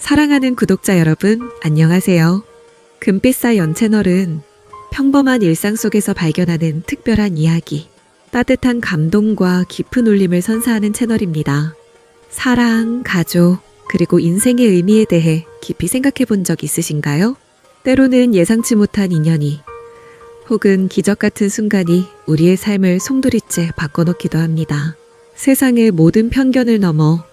사랑하는 구독자 여러분, 안녕하세요. 금빛사연 채널은 평범한 일상 속에서 발견하는 특별한 이야기, 따뜻한 감동과 깊은 울림을 선사하는 채널입니다. 사랑, 가족, 그리고 인생의 의미에 대해 깊이 생각해 본 적 있으신가요? 때로는 예상치 못한 인연이 혹은 기적 같은 순간이 우리의 삶을 송두리째 바꿔놓기도 합니다. 세상의 모든 편견을 넘어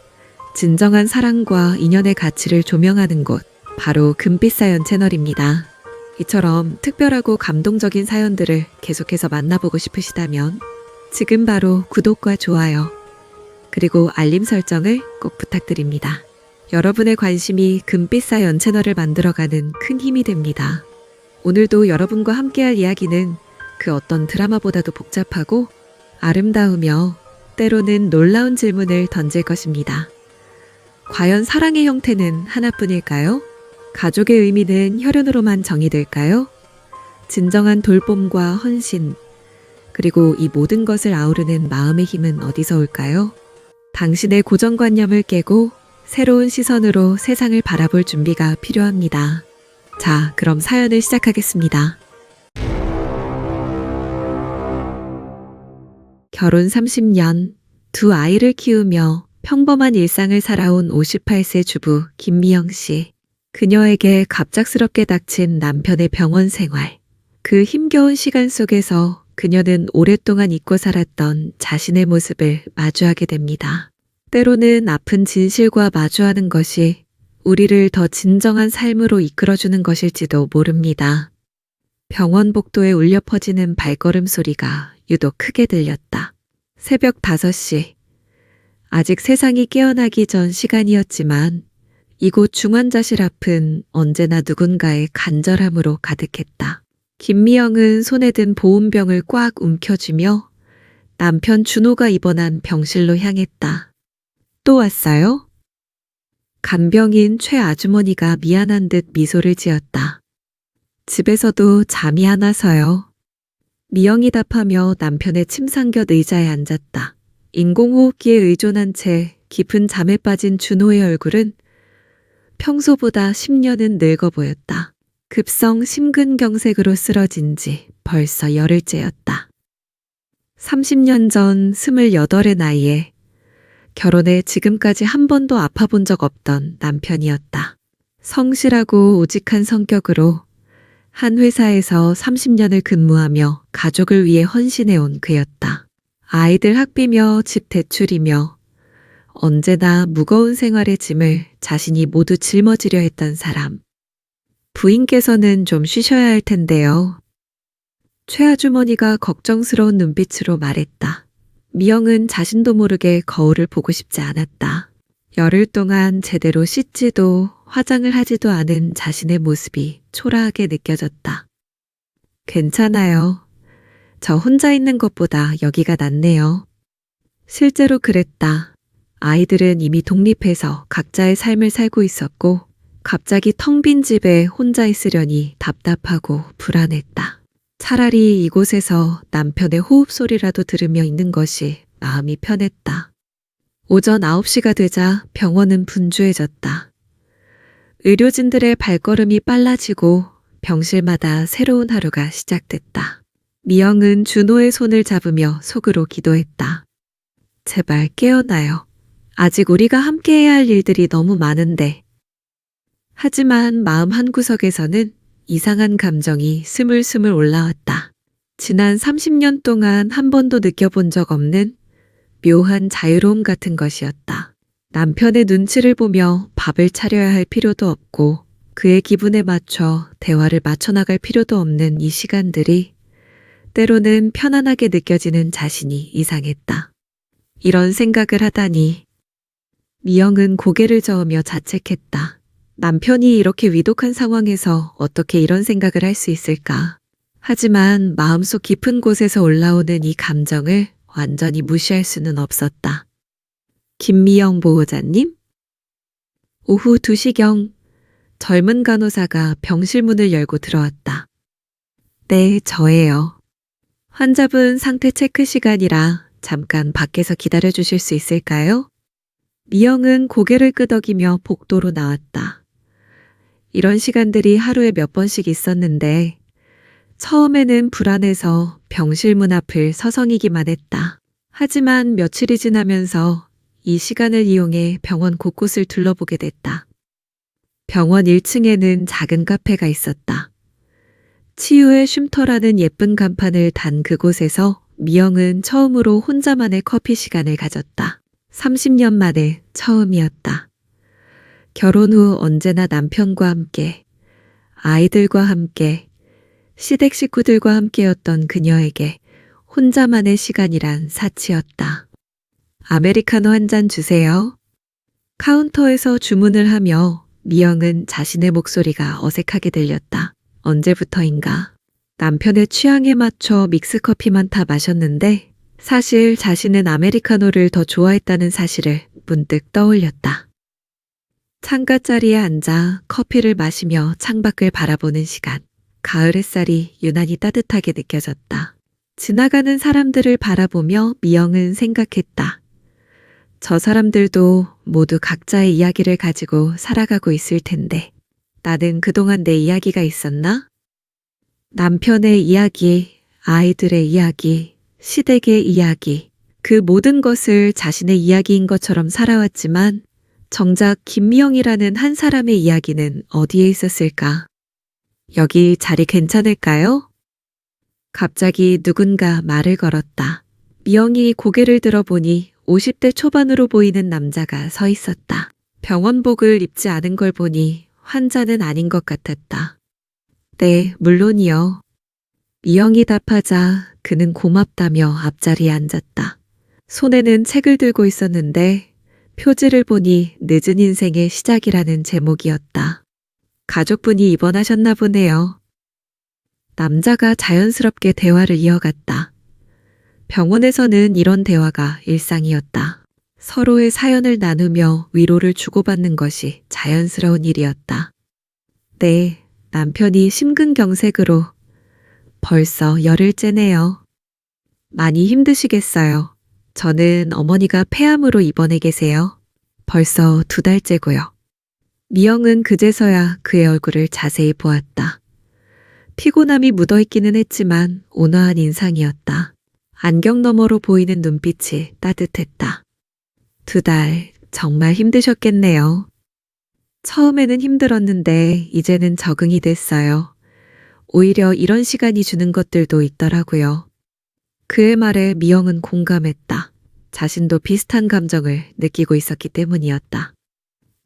진정한 사랑과 인연의 가치를 조명하는 곳, 바로 금빛사연 채널입니다. 이처럼 특별하고 감동적인 사연들을 계속해서 만나보고 싶으시다면 지금 바로 구독과 좋아요, 그리고 알림 설정을 꼭 부탁드립니다. 여러분의 관심이 금빛사연 채널을 만들어가는 큰 힘이 됩니다. 오늘도 여러분과 함께할 이야기는 그 어떤 드라마보다도 복잡하고 아름다우며 때로는 놀라운 질문을 던질 것입니다. 과연 사랑의 형태는 하나뿐일까요? 가족의 의미는 혈연으로만 정의될까요? 진정한 돌봄과 헌신, 그리고 이 모든 것을 아우르는 마음의 힘은 어디서 올까요? 당신의 고정관념을 깨고 새로운 시선으로 세상을 바라볼 준비가 필요합니다. 자, 그럼 사연을 시작하겠습니다. 결혼 30년, 두 아이를 키우며 평범한 일상을 살아온 58세 주부 김미영 씨. 그녀에게 갑작스럽게 닥친 남편의 병원 생활. 그 힘겨운 시간 속에서 그녀는 오랫동안 잊고 살았던 자신의 모습을 마주하게 됩니다. 때로는 아픈 진실과 마주하는 것이 우리를 더 진정한 삶으로 이끌어주는 것일지도 모릅니다. 병원 복도에 울려 퍼지는 발걸음 소리가 유독 크게 들렸다. 새벽 5시. 아직 세상이 깨어나기 전 시간이었지만 이곳 중환자실 앞은 언제나 누군가의 간절함으로 가득했다. 김미영은 손에 든 보온병을 꽉 움켜쥐며 남편 준호가 입원한 병실로 향했다. 또 왔어요? 간병인 최 아주머니가 미안한 듯 미소를 지었다. 집에서도 잠이 안 와서요. 미영이 답하며 남편의 침상곁 의자에 앉았다. 인공호흡기에 의존한 채 깊은 잠에 빠진 준호의 얼굴은 평소보다 10년은 늙어 보였다. 급성 심근경색으로 쓰러진 지 벌써 열흘째였다. 30년 전 28의 나이에 결혼해 지금까지 한 번도 아파본 적 없던 남편이었다. 성실하고 우직한 성격으로 한 회사에서 30년을 근무하며 가족을 위해 헌신해온 그였다. 아이들 학비며 집 대출이며 언제나 무거운 생활의 짐을 자신이 모두 짊어지려 했던 사람. 부인께서는 좀 쉬셔야 할 텐데요. 최 아주머니가 걱정스러운 눈빛으로 말했다. 미영은 자신도 모르게 거울을 보고 싶지 않았다. 열흘 동안 제대로 씻지도 화장을 하지도 않은 자신의 모습이 초라하게 느껴졌다. 괜찮아요. 저 혼자 있는 것보다 여기가 낫네요. 실제로 그랬다. 아이들은 이미 독립해서 각자의 삶을 살고 있었고 갑자기 텅 빈 집에 혼자 있으려니 답답하고 불안했다. 차라리 이곳에서 남편의 호흡 소리라도 들으며 있는 것이 마음이 편했다. 오전 9시가 되자 병원은 분주해졌다. 의료진들의 발걸음이 빨라지고 병실마다 새로운 하루가 시작됐다. 미영은 준호의 손을 잡으며 속으로 기도했다. 제발 깨어나요. 아직 우리가 함께해야 할 일들이 너무 많은데. 하지만 마음 한구석에서는 이상한 감정이 스물스물 올라왔다. 지난 30년 동안 한 번도 느껴본 적 없는 묘한 자유로움 같은 것이었다. 남편의 눈치를 보며 밥을 차려야 할 필요도 없고 그의 기분에 맞춰 대화를 맞춰나갈 필요도 없는 이 시간들이 때로는 편안하게 느껴지는 자신이 이상했다. 이런 생각을 하다니. 미영은 고개를 저으며 자책했다. 남편이 이렇게 위독한 상황에서 어떻게 이런 생각을 할 수 있을까? 하지만 마음속 깊은 곳에서 올라오는 이 감정을 완전히 무시할 수는 없었다. 김미영 보호자님? 오후 2시경 젊은 간호사가 병실 문을 열고 들어왔다. 네, 저예요. 환자분 상태 체크 시간이라 잠깐 밖에서 기다려 주실 수 있을까요? 미영은 고개를 끄덕이며 복도로 나왔다. 이런 시간들이 하루에 몇 번씩 있었는데 처음에는 불안해서 병실 문 앞을 서성이기만 했다. 하지만 며칠이 지나면서 이 시간을 이용해 병원 곳곳을 둘러보게 됐다. 병원 1층에는 작은 카페가 있었다. 치유의 쉼터라는 예쁜 간판을 단 그곳에서 미영은 처음으로 혼자만의 커피 시간을 가졌다. 30년 만에 처음이었다. 결혼 후 언제나 남편과 함께, 아이들과 함께, 시댁 식구들과 함께였던 그녀에게 혼자만의 시간이란 사치였다. 아메리카노 한 잔 주세요. 카운터에서 주문을 하며 미영은 자신의 목소리가 어색하게 들렸다. 언제부터인가 남편의 취향에 맞춰 믹스커피만 타 마셨는데 사실 자신은 아메리카노를 더 좋아했다는 사실을 문득 떠올렸다. 창가 자리에 앉아 커피를 마시며 창밖을 바라보는 시간. 가을 햇살이 유난히 따뜻하게 느껴졌다. 지나가는 사람들을 바라보며 미영은 생각했다. 저 사람들도 모두 각자의 이야기를 가지고 살아가고 있을 텐데 나는 그동안 내 이야기가 있었나? 남편의 이야기, 아이들의 이야기, 시댁의 이야기, 그 모든 것을 자신의 이야기인 것처럼 살아왔지만 정작 김미영이라는 한 사람의 이야기는 어디에 있었을까? 여기 자리 괜찮을까요? 갑자기 누군가 말을 걸었다. 미영이 고개를 들어보니 50대 초반으로 보이는 남자가 서 있었다. 병원복을 입지 않은 걸 보니 환자는 아닌 것 같았다. 네, 물론이요. 미영이 답하자 그는 고맙다며 앞자리에 앉았다. 손에는 책을 들고 있었는데 표지를 보니 늦은 인생의 시작이라는 제목이었다. 가족분이 입원하셨나 보네요. 남자가 자연스럽게 대화를 이어갔다. 병원에서는 이런 대화가 일상이었다. 서로의 사연을 나누며 위로를 주고받는 것이 자연스러운 일이었다. 네, 남편이 심근경색으로 벌써 열흘째네요. 많이 힘드시겠어요. 저는 어머니가 폐암으로 입원해 계세요. 벌써 2달째고요. 미영은 그제서야 그의 얼굴을 자세히 보았다. 피곤함이 묻어있기는 했지만 온화한 인상이었다. 안경 너머로 보이는 눈빛이 따뜻했다. 2달 정말 힘드셨겠네요. 처음에는 힘들었는데 이제는 적응이 됐어요. 오히려 이런 시간이 주는 것들도 있더라고요. 그의 말에 미영은 공감했다. 자신도 비슷한 감정을 느끼고 있었기 때문이었다.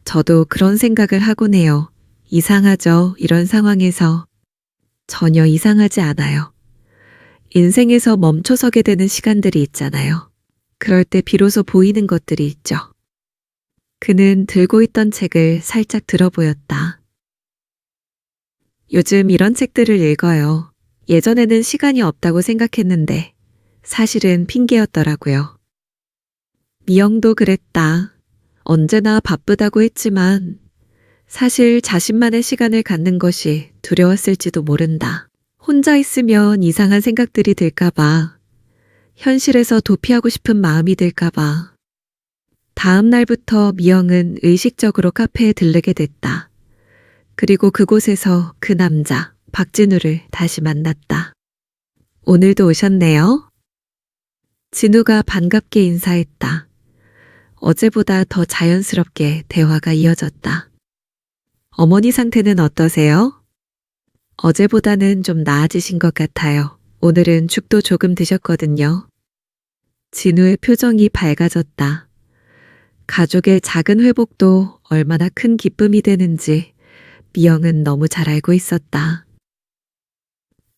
저도 그런 생각을 하곤 해요. 이상하죠, 이런 상황에서. 전혀 이상하지 않아요. 인생에서 멈춰서게 되는 시간들이 있잖아요. 그럴 때 비로소 보이는 것들이 있죠. 그는 들고 있던 책을 살짝 들어보였다. 요즘 이런 책들을 읽어요. 예전에는 시간이 없다고 생각했는데 사실은 핑계였더라고요. 미영도 그랬다. 언제나 바쁘다고 했지만 사실 자신만의 시간을 갖는 것이 두려웠을지도 모른다. 혼자 있으면 이상한 생각들이 들까봐, 현실에서 도피하고 싶은 마음이 들까봐. 다음 날부터 미영은 의식적으로 카페에 들르게 됐다. 그리고 그곳에서 그 남자, 박진우를 다시 만났다. 오늘도 오셨네요. 진우가 반갑게 인사했다. 어제보다 더 자연스럽게 대화가 이어졌다. 어머니 상태는 어떠세요? 어제보다는 좀 나아지신 것 같아요. 오늘은 죽도 조금 드셨거든요. 진우의 표정이 밝아졌다. 가족의 작은 회복도 얼마나 큰 기쁨이 되는지 미영은 너무 잘 알고 있었다.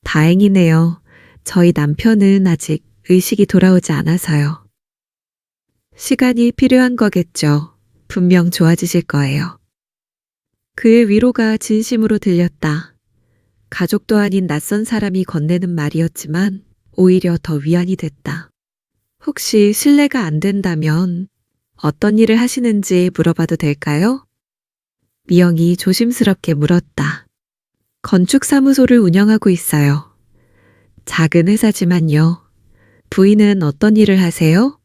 다행이네요. 저희 남편은 아직 의식이 돌아오지 않아서요. 시간이 필요한 거겠죠. 분명 좋아지실 거예요. 그의 위로가 진심으로 들렸다. 가족도 아닌 낯선 사람이 건네는 말이었지만 오히려 더 위안이 됐다. 혹시 실례가 안 된다면 어떤 일을 하시는지 물어봐도 될까요? 미영이 조심스럽게 물었다. 건축사무소를 운영하고 있어요. 작은 회사지만요. 부인은 어떤 일을 하세요?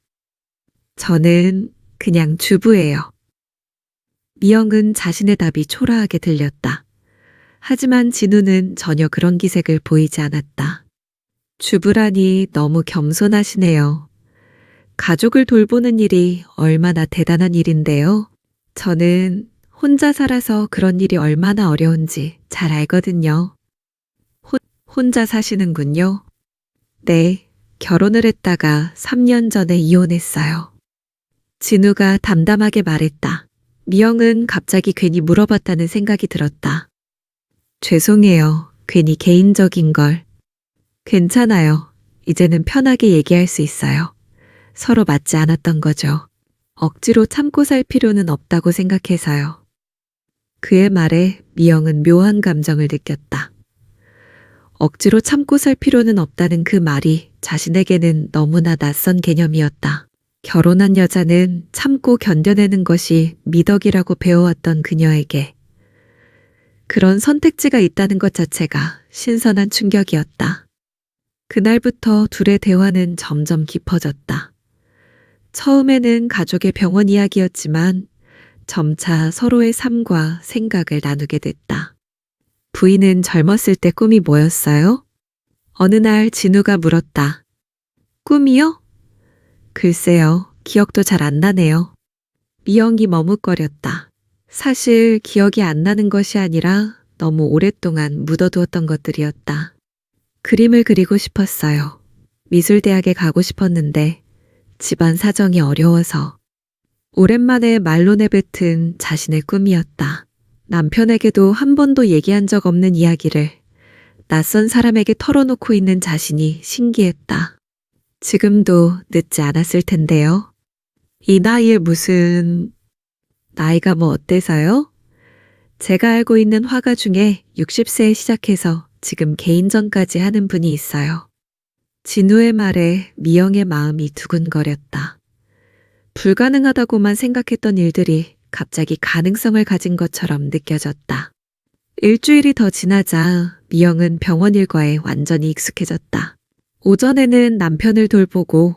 저는 그냥 주부예요. 미영은 자신의 답이 초라하게 들렸다. 하지만 진우는 전혀 그런 기색을 보이지 않았다. 주부라니 너무 겸손하시네요. 가족을 돌보는 일이 얼마나 대단한 일인데요. 저는 혼자 살아서 그런 일이 얼마나 어려운지 잘 알거든요. 혼자 사시는군요. 네, 결혼을 했다가 3년 전에 이혼했어요. 진우가 담담하게 말했다. 미영은 갑자기 괜히 물어봤다는 생각이 들었다. 죄송해요. 괜히 개인적인 걸. 괜찮아요. 이제는 편하게 얘기할 수 있어요. 서로 맞지 않았던 거죠. 억지로 참고 살 필요는 없다고 생각해서요. 그의 말에 미영은 묘한 감정을 느꼈다. 억지로 참고 살 필요는 없다는 그 말이 자신에게는 너무나 낯선 개념이었다. 결혼한 여자는 참고 견뎌내는 것이 미덕이라고 배워왔던 그녀에게 그런 선택지가 있다는 것 자체가 신선한 충격이었다. 그날부터 둘의 대화는 점점 깊어졌다. 처음에는 가족의 병원 이야기였지만 점차 서로의 삶과 생각을 나누게 됐다. 부인은 젊었을 때 꿈이 뭐였어요? 어느 날 진우가 물었다. 꿈이요? 글쎄요, 기억도 잘 안 나네요. 미영이 머뭇거렸다. 사실 기억이 안 나는 것이 아니라 너무 오랫동안 묻어두었던 것들이었다. 그림을 그리고 싶었어요. 미술대학에 가고 싶었는데 집안 사정이 어려워서. 오랜만에 말로 내뱉은 자신의 꿈이었다. 남편에게도 한 번도 얘기한 적 없는 이야기를 낯선 사람에게 털어놓고 있는 자신이 신기했다. 지금도 늦지 않았을 텐데요. 이 나이에 무슨... 나이가 뭐 어때서요? 제가 알고 있는 화가 중에 60세에 시작해서 지금 개인전까지 하는 분이 있어요. 진우의 말에 미영의 마음이 두근거렸다. 불가능하다고만 생각했던 일들이 갑자기 가능성을 가진 것처럼 느껴졌다. 일주일이 더 지나자 미영은 병원 일과에 완전히 익숙해졌다. 오전에는 남편을 돌보고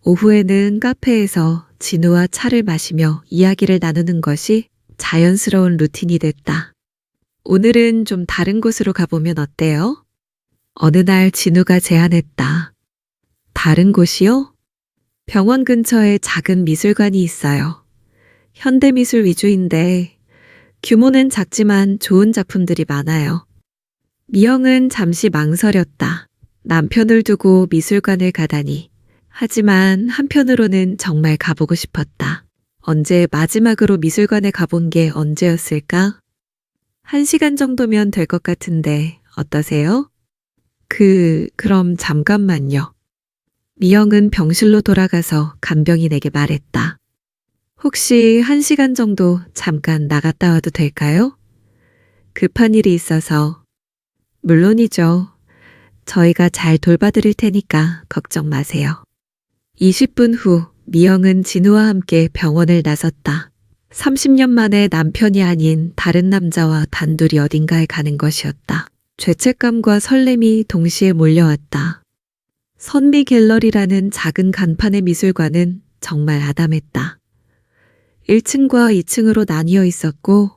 오후에는 카페에서 진우와 차를 마시며 이야기를 나누는 것이 자연스러운 루틴이 됐다. 오늘은 좀 다른 곳으로 가보면 어때요? 어느 날 진우가 제안했다. 다른 곳이요? 병원 근처에 작은 미술관이 있어요. 현대미술 위주인데 규모는 작지만 좋은 작품들이 많아요. 미영은 잠시 망설였다. 남편을 두고 미술관을 가다니. 하지만 한편으로는 정말 가보고 싶었다. 언제 마지막으로 미술관에 가본 게 언제였을까? 1시간 정도면 될 것 같은데 어떠세요? 그럼 잠깐만요. 미영은 병실로 돌아가서 간병인에게 말했다. 혹시 1시간 정도 잠깐 나갔다 와도 될까요? 급한 일이 있어서. 물론이죠. 저희가 잘 돌봐드릴 테니까 걱정 마세요. 20분 후 미영은 진우와 함께 병원을 나섰다. 30년 만에 남편이 아닌 다른 남자와 단둘이 어딘가에 가는 것이었다. 죄책감과 설렘이 동시에 몰려왔다. 선미 갤러리라는 작은 간판의 미술관은 정말 아담했다. 1층과 2층으로 나뉘어 있었고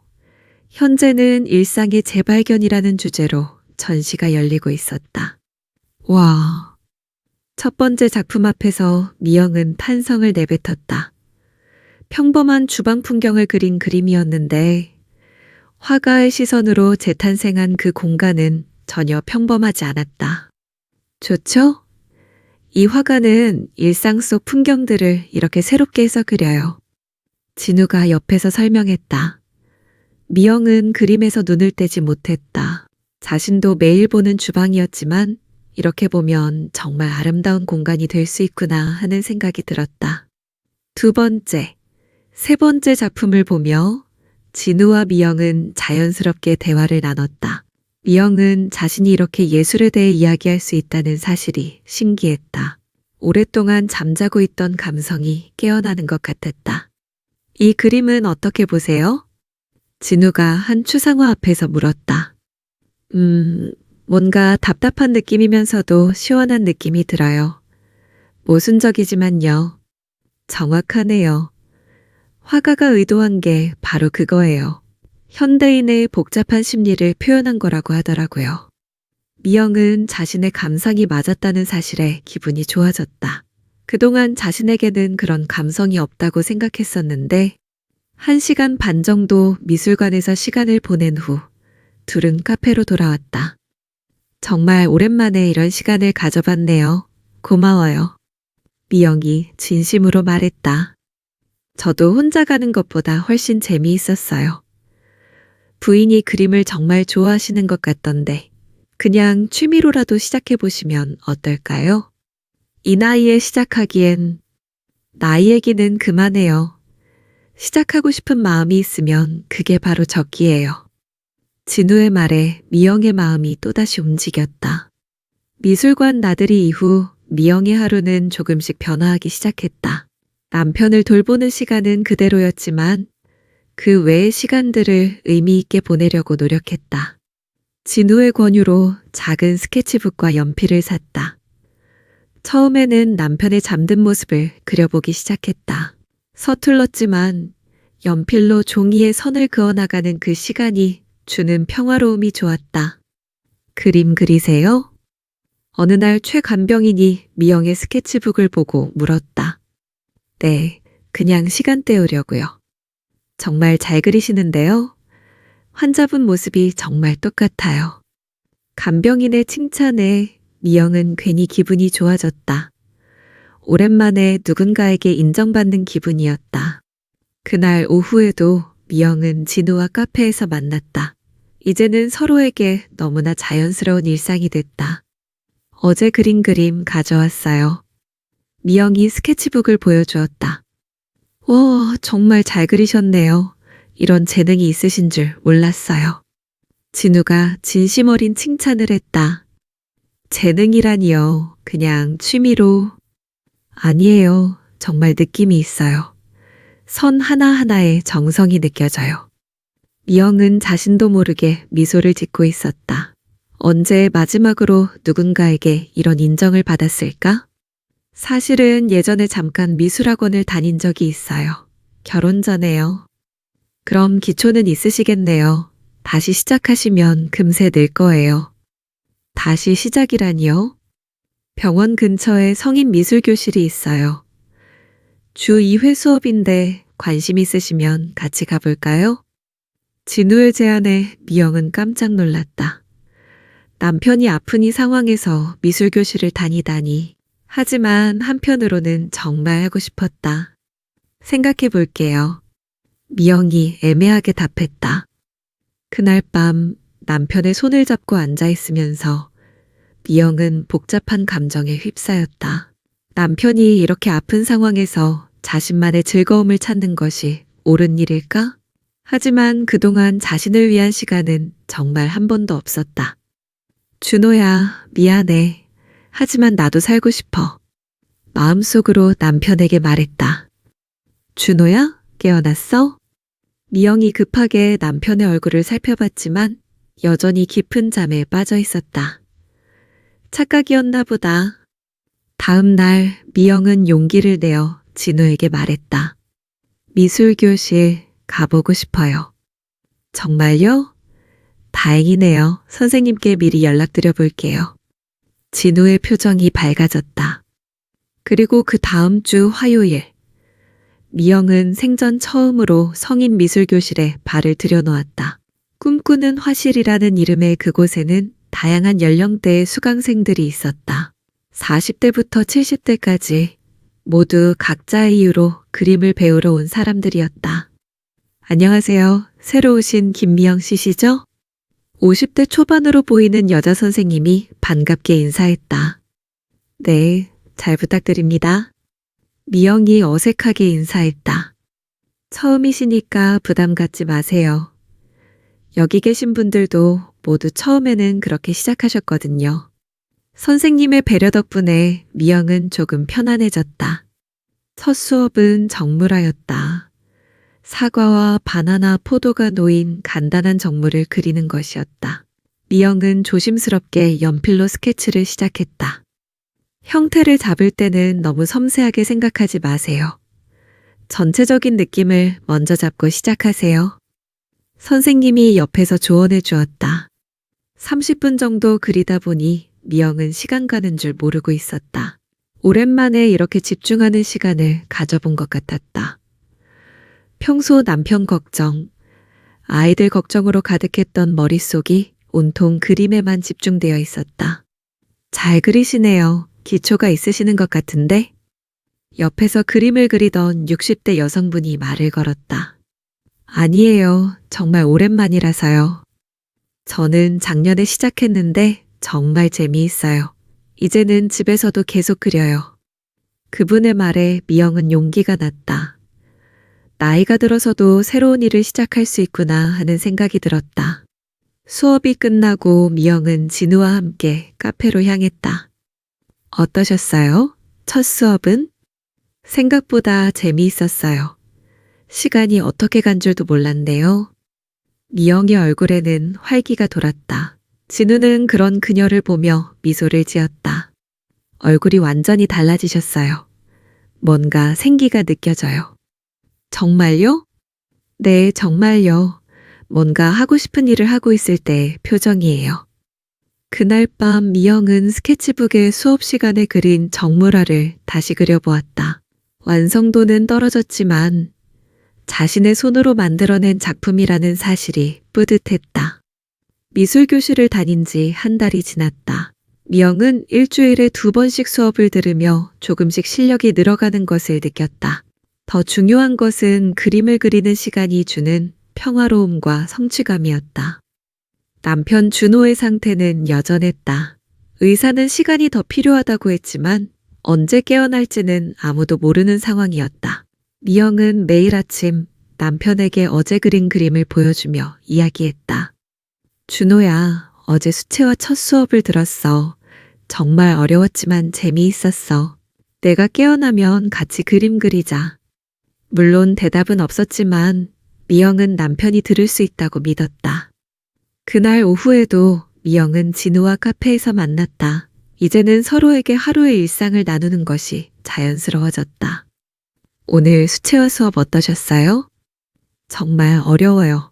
현재는 일상의 재발견이라는 주제로 전시가 열리고 있었다. 와, 첫 번째 작품 앞에서 미영은 탄성을 내뱉었다. 평범한 주방 풍경을 그린 그림이었는데 화가의 시선으로 재탄생한 그 공간은 전혀 평범하지 않았다. 좋죠? 이 화가는 일상 속 풍경들을 이렇게 새롭게 해서 그려요. 진우가 옆에서 설명했다. 미영은 그림에서 눈을 떼지 못했다. 자신도 매일 보는 주방이었지만 이렇게 보면 정말 아름다운 공간이 될 수 있구나 하는 생각이 들었다. 두 번째, 세 번째 작품을 보며 진우와 미영은 자연스럽게 대화를 나눴다. 미영은 자신이 이렇게 예술에 대해 이야기할 수 있다는 사실이 신기했다. 오랫동안 잠자고 있던 감성이 깨어나는 것 같았다. 이 그림은 어떻게 보세요? 진우가 한 추상화 앞에서 물었다. 뭔가 답답한 느낌이면서도 시원한 느낌이 들어요. 모순적이지만요. 정확하네요. 화가가 의도한 게 바로 그거예요. 현대인의 복잡한 심리를 표현한 거라고 하더라고요. 미영은 자신의 감상이 맞았다는 사실에 기분이 좋아졌다. 그동안 자신에게는 그런 감성이 없다고 생각했었는데 1시간 반 정도 미술관에서 시간을 보낸 후 둘은 카페로 돌아왔다. 정말 오랜만에 이런 시간을 가져봤네요. 고마워요. 미영이 진심으로 말했다. 저도 혼자 가는 것보다 훨씬 재미있었어요. 부인이 그림을 정말 좋아하시는 것 같던데 그냥 취미로라도 시작해보시면 어떨까요? 이 나이에 시작하기엔 나이 얘기는 그만해요. 시작하고 싶은 마음이 있으면 그게 바로 적기예요. 진우의 말에 미영의 마음이 또다시 움직였다. 미술관 나들이 이후 미영의 하루는 조금씩 변화하기 시작했다. 남편을 돌보는 시간은 그대로였지만 그 외의 시간들을 의미 있게 보내려고 노력했다. 진우의 권유로 작은 스케치북과 연필을 샀다. 처음에는 남편의 잠든 모습을 그려보기 시작했다. 서툴렀지만 연필로 종이에 선을 그어나가는 그 시간이 주는 평화로움이 좋았다. 그림 그리세요? 어느 날 최 간병인이 미영의 스케치북을 보고 물었다. 네, 그냥 시간 때우려고요. 정말 잘 그리시는데요? 환자분 모습이 정말 똑같아요. 간병인의 칭찬에 미영은 괜히 기분이 좋아졌다. 오랜만에 누군가에게 인정받는 기분이었다. 그날 오후에도 미영은 진우와 카페에서 만났다. 이제는 서로에게 너무나 자연스러운 일상이 됐다. 어제 그린 그림 가져왔어요. 미영이 스케치북을 보여주었다. 와, 정말 잘 그리셨네요. 이런 재능이 있으신 줄 몰랐어요. 진우가 진심 어린 칭찬을 했다. 재능이라니요. 그냥 취미로. 아니에요. 정말 느낌이 있어요. 선 하나하나에 정성이 느껴져요. 미영은 자신도 모르게 미소를 짓고 있었다. 언제 마지막으로 누군가에게 이런 인정을 받았을까? 사실은 예전에 잠깐 미술학원을 다닌 적이 있어요. 결혼 전에요. 그럼 기초는 있으시겠네요. 다시 시작하시면 금세 늘 거예요. 다시 시작이라니요? 병원 근처에 성인 미술 교실이 있어요. 주 2회 수업인데 관심 있으시면 같이 가볼까요? 진우의 제안에 미영은 깜짝 놀랐다. 남편이 아픈 이 상황에서 미술 교실을 다니다니. 하지만 한편으로는 정말 하고 싶었다. 생각해 볼게요. 미영이 애매하게 답했다. 그날 밤 남편의 손을 잡고 앉아 있으면서 미영은 복잡한 감정에 휩싸였다. 남편이 이렇게 아픈 상황에서 자신만의 즐거움을 찾는 것이 옳은 일일까? 하지만 그동안 자신을 위한 시간은 정말 한 번도 없었다. 준호야, 미안해. 하지만 나도 살고 싶어. 마음속으로 남편에게 말했다. 준호야? 깨어났어? 미영이 급하게 남편의 얼굴을 살펴봤지만 여전히 깊은 잠에 빠져 있었다. 착각이었나 보다. 다음 날 미영은 용기를 내어 진우에게 말했다. 미술교실 가보고 싶어요. 정말요? 다행이네요. 선생님께 미리 연락드려 볼게요. 진우의 표정이 밝아졌다. 그리고 그 다음 주 화요일, 미영은 생전 처음으로 성인 미술교실에 발을 들여놓았다. 꿈꾸는 화실이라는 이름의 그곳에는 다양한 연령대의 수강생들이 있었다. 40대부터 70대까지 모두 각자의 이유로 그림을 배우러 온 사람들이었다. 안녕하세요. 새로 오신 김미영 씨시죠? 50대 초반으로 보이는 여자 선생님이 반갑게 인사했다. 네, 잘 부탁드립니다. 미영이 어색하게 인사했다. 처음이시니까 부담 갖지 마세요. 여기 계신 분들도 모두 처음에는 그렇게 시작하셨거든요. 선생님의 배려 덕분에 미영은 조금 편안해졌다. 첫 수업은 정물화였다. 사과와 바나나, 포도가 놓인 간단한 정물을 그리는 것이었다. 미영은 조심스럽게 연필로 스케치를 시작했다. 형태를 잡을 때는 너무 섬세하게 생각하지 마세요. 전체적인 느낌을 먼저 잡고 시작하세요. 선생님이 옆에서 조언해 주었다. 30분 정도 그리다 보니 미영은 시간 가는 줄 모르고 있었다. 오랜만에 이렇게 집중하는 시간을 가져본 것 같았다. 평소 남편 걱정, 아이들 걱정으로 가득했던 머릿속이 온통 그림에만 집중되어 있었다. 잘 그리시네요. 기초가 있으시는 것 같은데? 옆에서 그림을 그리던 60대 여성분이 말을 걸었다. 아니에요. 정말 오랜만이라서요. 저는 작년에 시작했는데 정말 재미있어요. 이제는 집에서도 계속 그려요. 그분의 말에 미영은 용기가 났다. 나이가 들어서도 새로운 일을 시작할 수 있구나 하는 생각이 들었다. 수업이 끝나고 미영은 진우와 함께 카페로 향했다. 어떠셨어요? 첫 수업은? 생각보다 재미있었어요. 시간이 어떻게 간 줄도 몰랐네요. 미영의 얼굴에는 활기가 돌았다. 진우는 그런 그녀를 보며 미소를 지었다. 얼굴이 완전히 달라지셨어요. 뭔가 생기가 느껴져요. 정말요? 네, 정말요. 뭔가 하고 싶은 일을 하고 있을 때 표정이에요. 그날 밤 미영은 스케치북에 수업 시간에 그린 정물화를 다시 그려보았다. 완성도는 떨어졌지만 자신의 손으로 만들어낸 작품이라는 사실이 뿌듯했다. 미술교실을 다닌 지 한 달이 지났다. 미영은 일주일에 2번씩 수업을 들으며 조금씩 실력이 늘어가는 것을 느꼈다. 더 중요한 것은 그림을 그리는 시간이 주는 평화로움과 성취감이었다. 남편 준호의 상태는 여전했다. 의사는 시간이 더 필요하다고 했지만 언제 깨어날지는 아무도 모르는 상황이었다. 미영은 매일 아침 남편에게 어제 그린 그림을 보여주며 이야기했다. 준호야, 어제 수채화 첫 수업을 들었어. 정말 어려웠지만 재미있었어. 내가 깨어나면 같이 그림 그리자. 물론 대답은 없었지만 미영은 남편이 들을 수 있다고 믿었다. 그날 오후에도 미영은 진우와 카페에서 만났다. 이제는 서로에게 하루의 일상을 나누는 것이 자연스러워졌다. 오늘 수채화 수업 어떠셨어요? 정말 어려워요.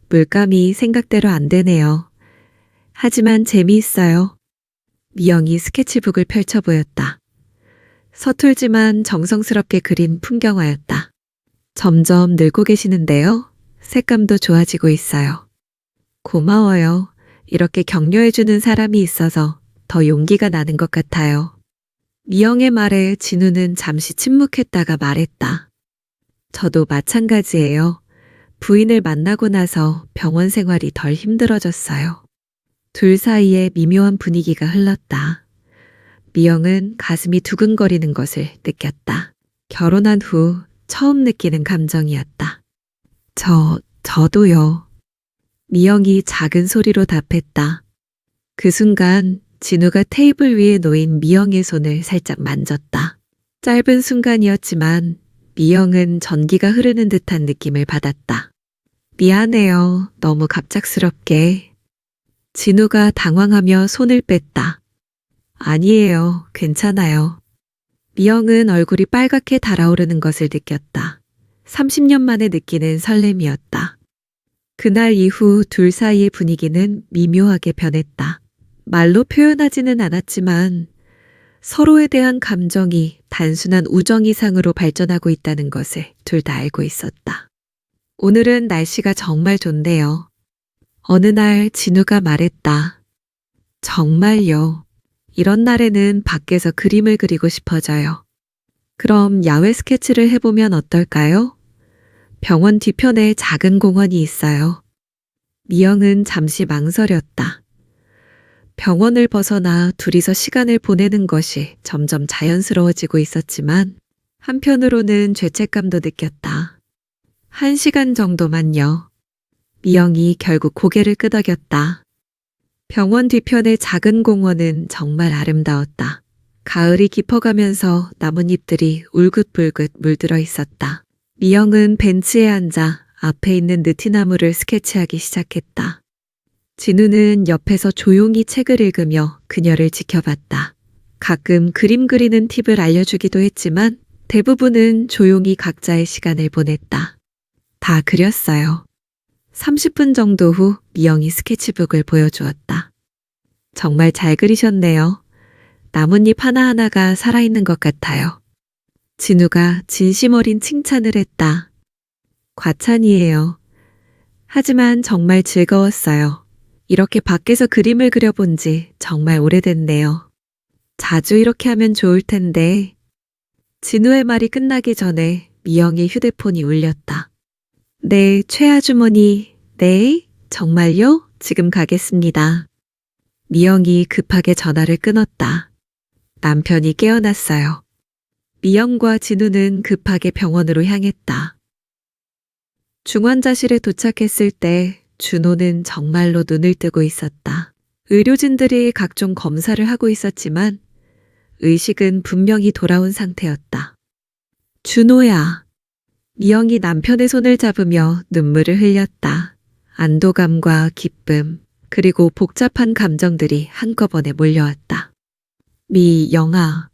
물감이 생각대로 안 되네요. 하지만 재미있어요. 미영이 스케치북을 펼쳐 보였다. 서툴지만 정성스럽게 그린 풍경화였다. 점점 늘고 계시는데요. 색감도 좋아지고 있어요. 고마워요. 이렇게 격려해주는 사람이 있어서 더 용기가 나는 것 같아요. 미영의 말에 진우는 잠시 침묵했다가 말했다. 저도 마찬가지예요. 부인을 만나고 나서 병원 생활이 덜 힘들어졌어요. 둘 사이에 미묘한 분위기가 흘렀다. 미영은 가슴이 두근거리는 것을 느꼈다. 결혼한 후 처음 느끼는 감정이었다. 저도요. 미영이 작은 소리로 답했다. 그 순간 진우가 테이블 위에 놓인 미영의 손을 살짝 만졌다. 짧은 순간이었지만 미영은 전기가 흐르는 듯한 느낌을 받았다. 미안해요. 너무 갑작스럽게. 진우가 당황하며 손을 뺐다. 아니에요. 괜찮아요. 미영은 얼굴이 빨갛게 달아오르는 것을 느꼈다. 30년 만에 느끼는 설렘이었다. 그날 이후 둘 사이의 분위기는 미묘하게 변했다. 말로 표현하지는 않았지만 서로에 대한 감정이 단순한 우정 이상으로 발전하고 있다는 것을 둘 다 알고 있었다. 오늘은 날씨가 정말 좋네요. 어느 날 진우가 말했다. 정말요. 이런 날에는 밖에서 그림을 그리고 싶어져요. 그럼 야외 스케치를 해보면 어떨까요? 병원 뒤편에 작은 공원이 있어요. 미영은 잠시 망설였다. 병원을 벗어나 둘이서 시간을 보내는 것이 점점 자연스러워지고 있었지만 한편으로는 죄책감도 느꼈다. 1시간 정도만요. 미영이 결국 고개를 끄덕였다. 병원 뒤편의 작은 공원은 정말 아름다웠다. 가을이 깊어가면서 나뭇잎들이 울긋불긋 물들어 있었다. 미영은 벤치에 앉아 앞에 있는 느티나무를 스케치하기 시작했다. 진우는 옆에서 조용히 책을 읽으며 그녀를 지켜봤다. 가끔 그림 그리는 팁을 알려주기도 했지만 대부분은 조용히 각자의 시간을 보냈다. 다 그렸어요. 30분 정도 후 미영이 스케치북을 보여주었다. 정말 잘 그리셨네요. 나뭇잎 하나하나가 살아있는 것 같아요. 진우가 진심 어린 칭찬을 했다. 과찬이에요. 하지만 정말 즐거웠어요. 이렇게 밖에서 그림을 그려본 지 정말 오래됐네요. 자주 이렇게 하면 좋을 텐데. 진우의 말이 끝나기 전에 미영의 휴대폰이 울렸다. 네, 최 아주머니. 네, 정말요? 지금 가겠습니다. 미영이 급하게 전화를 끊었다. 남편이 깨어났어요. 미영과 진우는 급하게 병원으로 향했다. 중환자실에 도착했을 때 준호는 정말로 눈을 뜨고 있었다. 의료진들이 각종 검사를 하고 있었지만 의식은 분명히 돌아온 상태였다. 준호야. 미영이 남편의 손을 잡으며 눈물을 흘렸다. 안도감과 기쁨, 그리고 복잡한 감정들이 한꺼번에 몰려왔다. 미영아.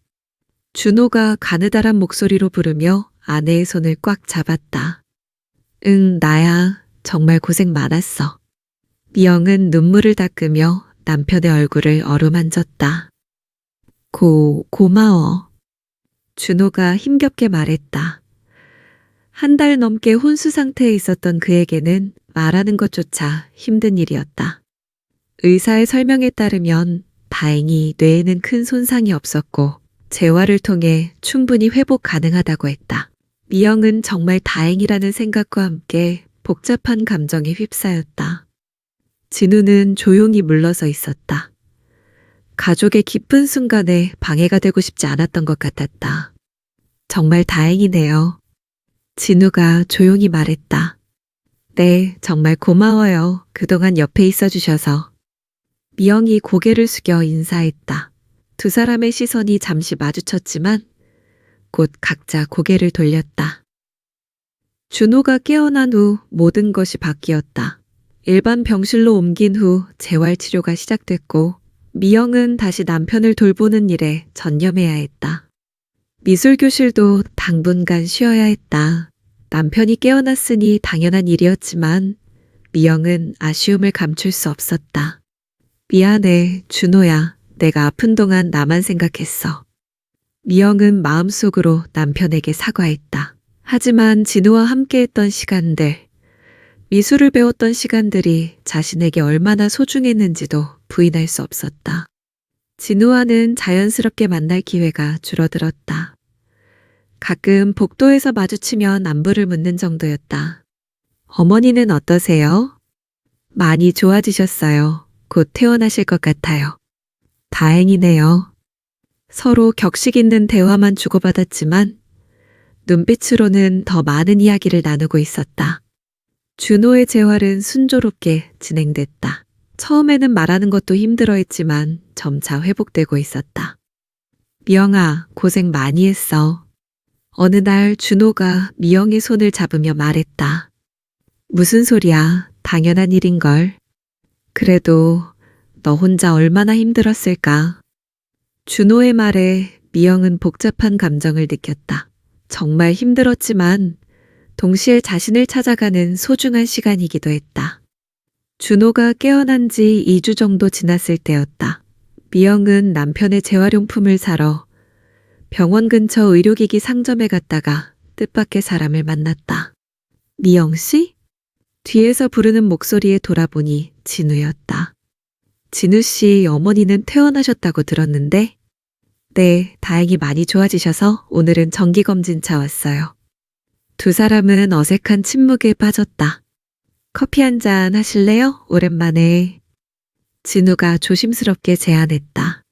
준호가 가느다란 목소리로 부르며 아내의 손을 꽉 잡았다. 응, 나야. 정말 고생 많았어. 미영은 눈물을 닦으며 남편의 얼굴을 어루만졌다. 고마워. 준호가 힘겹게 말했다. 한 달 넘게 혼수 상태에 있었던 그에게는 말하는 것조차 힘든 일이었다. 의사의 설명에 따르면 다행히 뇌에는 큰 손상이 없었고 재활을 통해 충분히 회복 가능하다고 했다. 미영은 정말 다행이라는 생각과 함께 복잡한 감정에 휩싸였다. 진우는 조용히 물러서 있었다. 가족의 기쁜 순간에 방해가 되고 싶지 않았던 것 같았다. 정말 다행이네요. 진우가 조용히 말했다. 네, 정말 고마워요. 그동안 옆에 있어 주셔서. 미영이 고개를 숙여 인사했다. 두 사람의 시선이 잠시 마주쳤지만 곧 각자 고개를 돌렸다. 준호가 깨어난 후 모든 것이 바뀌었다. 일반 병실로 옮긴 후 재활치료가 시작됐고 미영은 다시 남편을 돌보는 일에 전념해야 했다. 미술교실도 당분간 쉬어야 했다. 남편이 깨어났으니 당연한 일이었지만 미영은 아쉬움을 감출 수 없었다. 미안해, 준호야. 내가 아픈 동안 나만 생각했어. 미영은 마음속으로 남편에게 사과했다. 하지만 진우와 함께했던 시간들, 미술을 배웠던 시간들이 자신에게 얼마나 소중했는지도 부인할 수 없었다. 진우와는 자연스럽게 만날 기회가 줄어들었다. 가끔 복도에서 마주치면 안부를 묻는 정도였다. 어머니는 어떠세요? 많이 좋아지셨어요. 곧 퇴원하실 것 같아요. 다행이네요. 서로 격식 있는 대화만 주고받았지만 눈빛으로는 더 많은 이야기를 나누고 있었다. 준호의 재활은 순조롭게 진행됐다. 처음에는 말하는 것도 힘들어했지만 점차 회복되고 있었다. 미영아, 고생 많이 했어. 어느 날 준호가 미영의 손을 잡으며 말했다. 무슨 소리야? 당연한 일인걸. 그래도 너 혼자 얼마나 힘들었을까? 준호의 말에 미영은 복잡한 감정을 느꼈다. 정말 힘들었지만 동시에 자신을 찾아가는 소중한 시간이기도 했다. 준호가 깨어난 지 2주 정도 지났을 때였다. 미영은 남편의 재활용품을 사러 병원 근처 의료기기 상점에 갔다가 뜻밖의 사람을 만났다. 미영 씨? 뒤에서 부르는 목소리에 돌아보니 진우였다. 진우 씨 어머니는 퇴원하셨다고 들었는데? 네, 다행히 많이 좋아지셔서 오늘은 정기검진차 왔어요. 두 사람은 어색한 침묵에 빠졌다. 커피 한 잔 하실래요? 오랜만에. 진우가 조심스럽게 제안했다.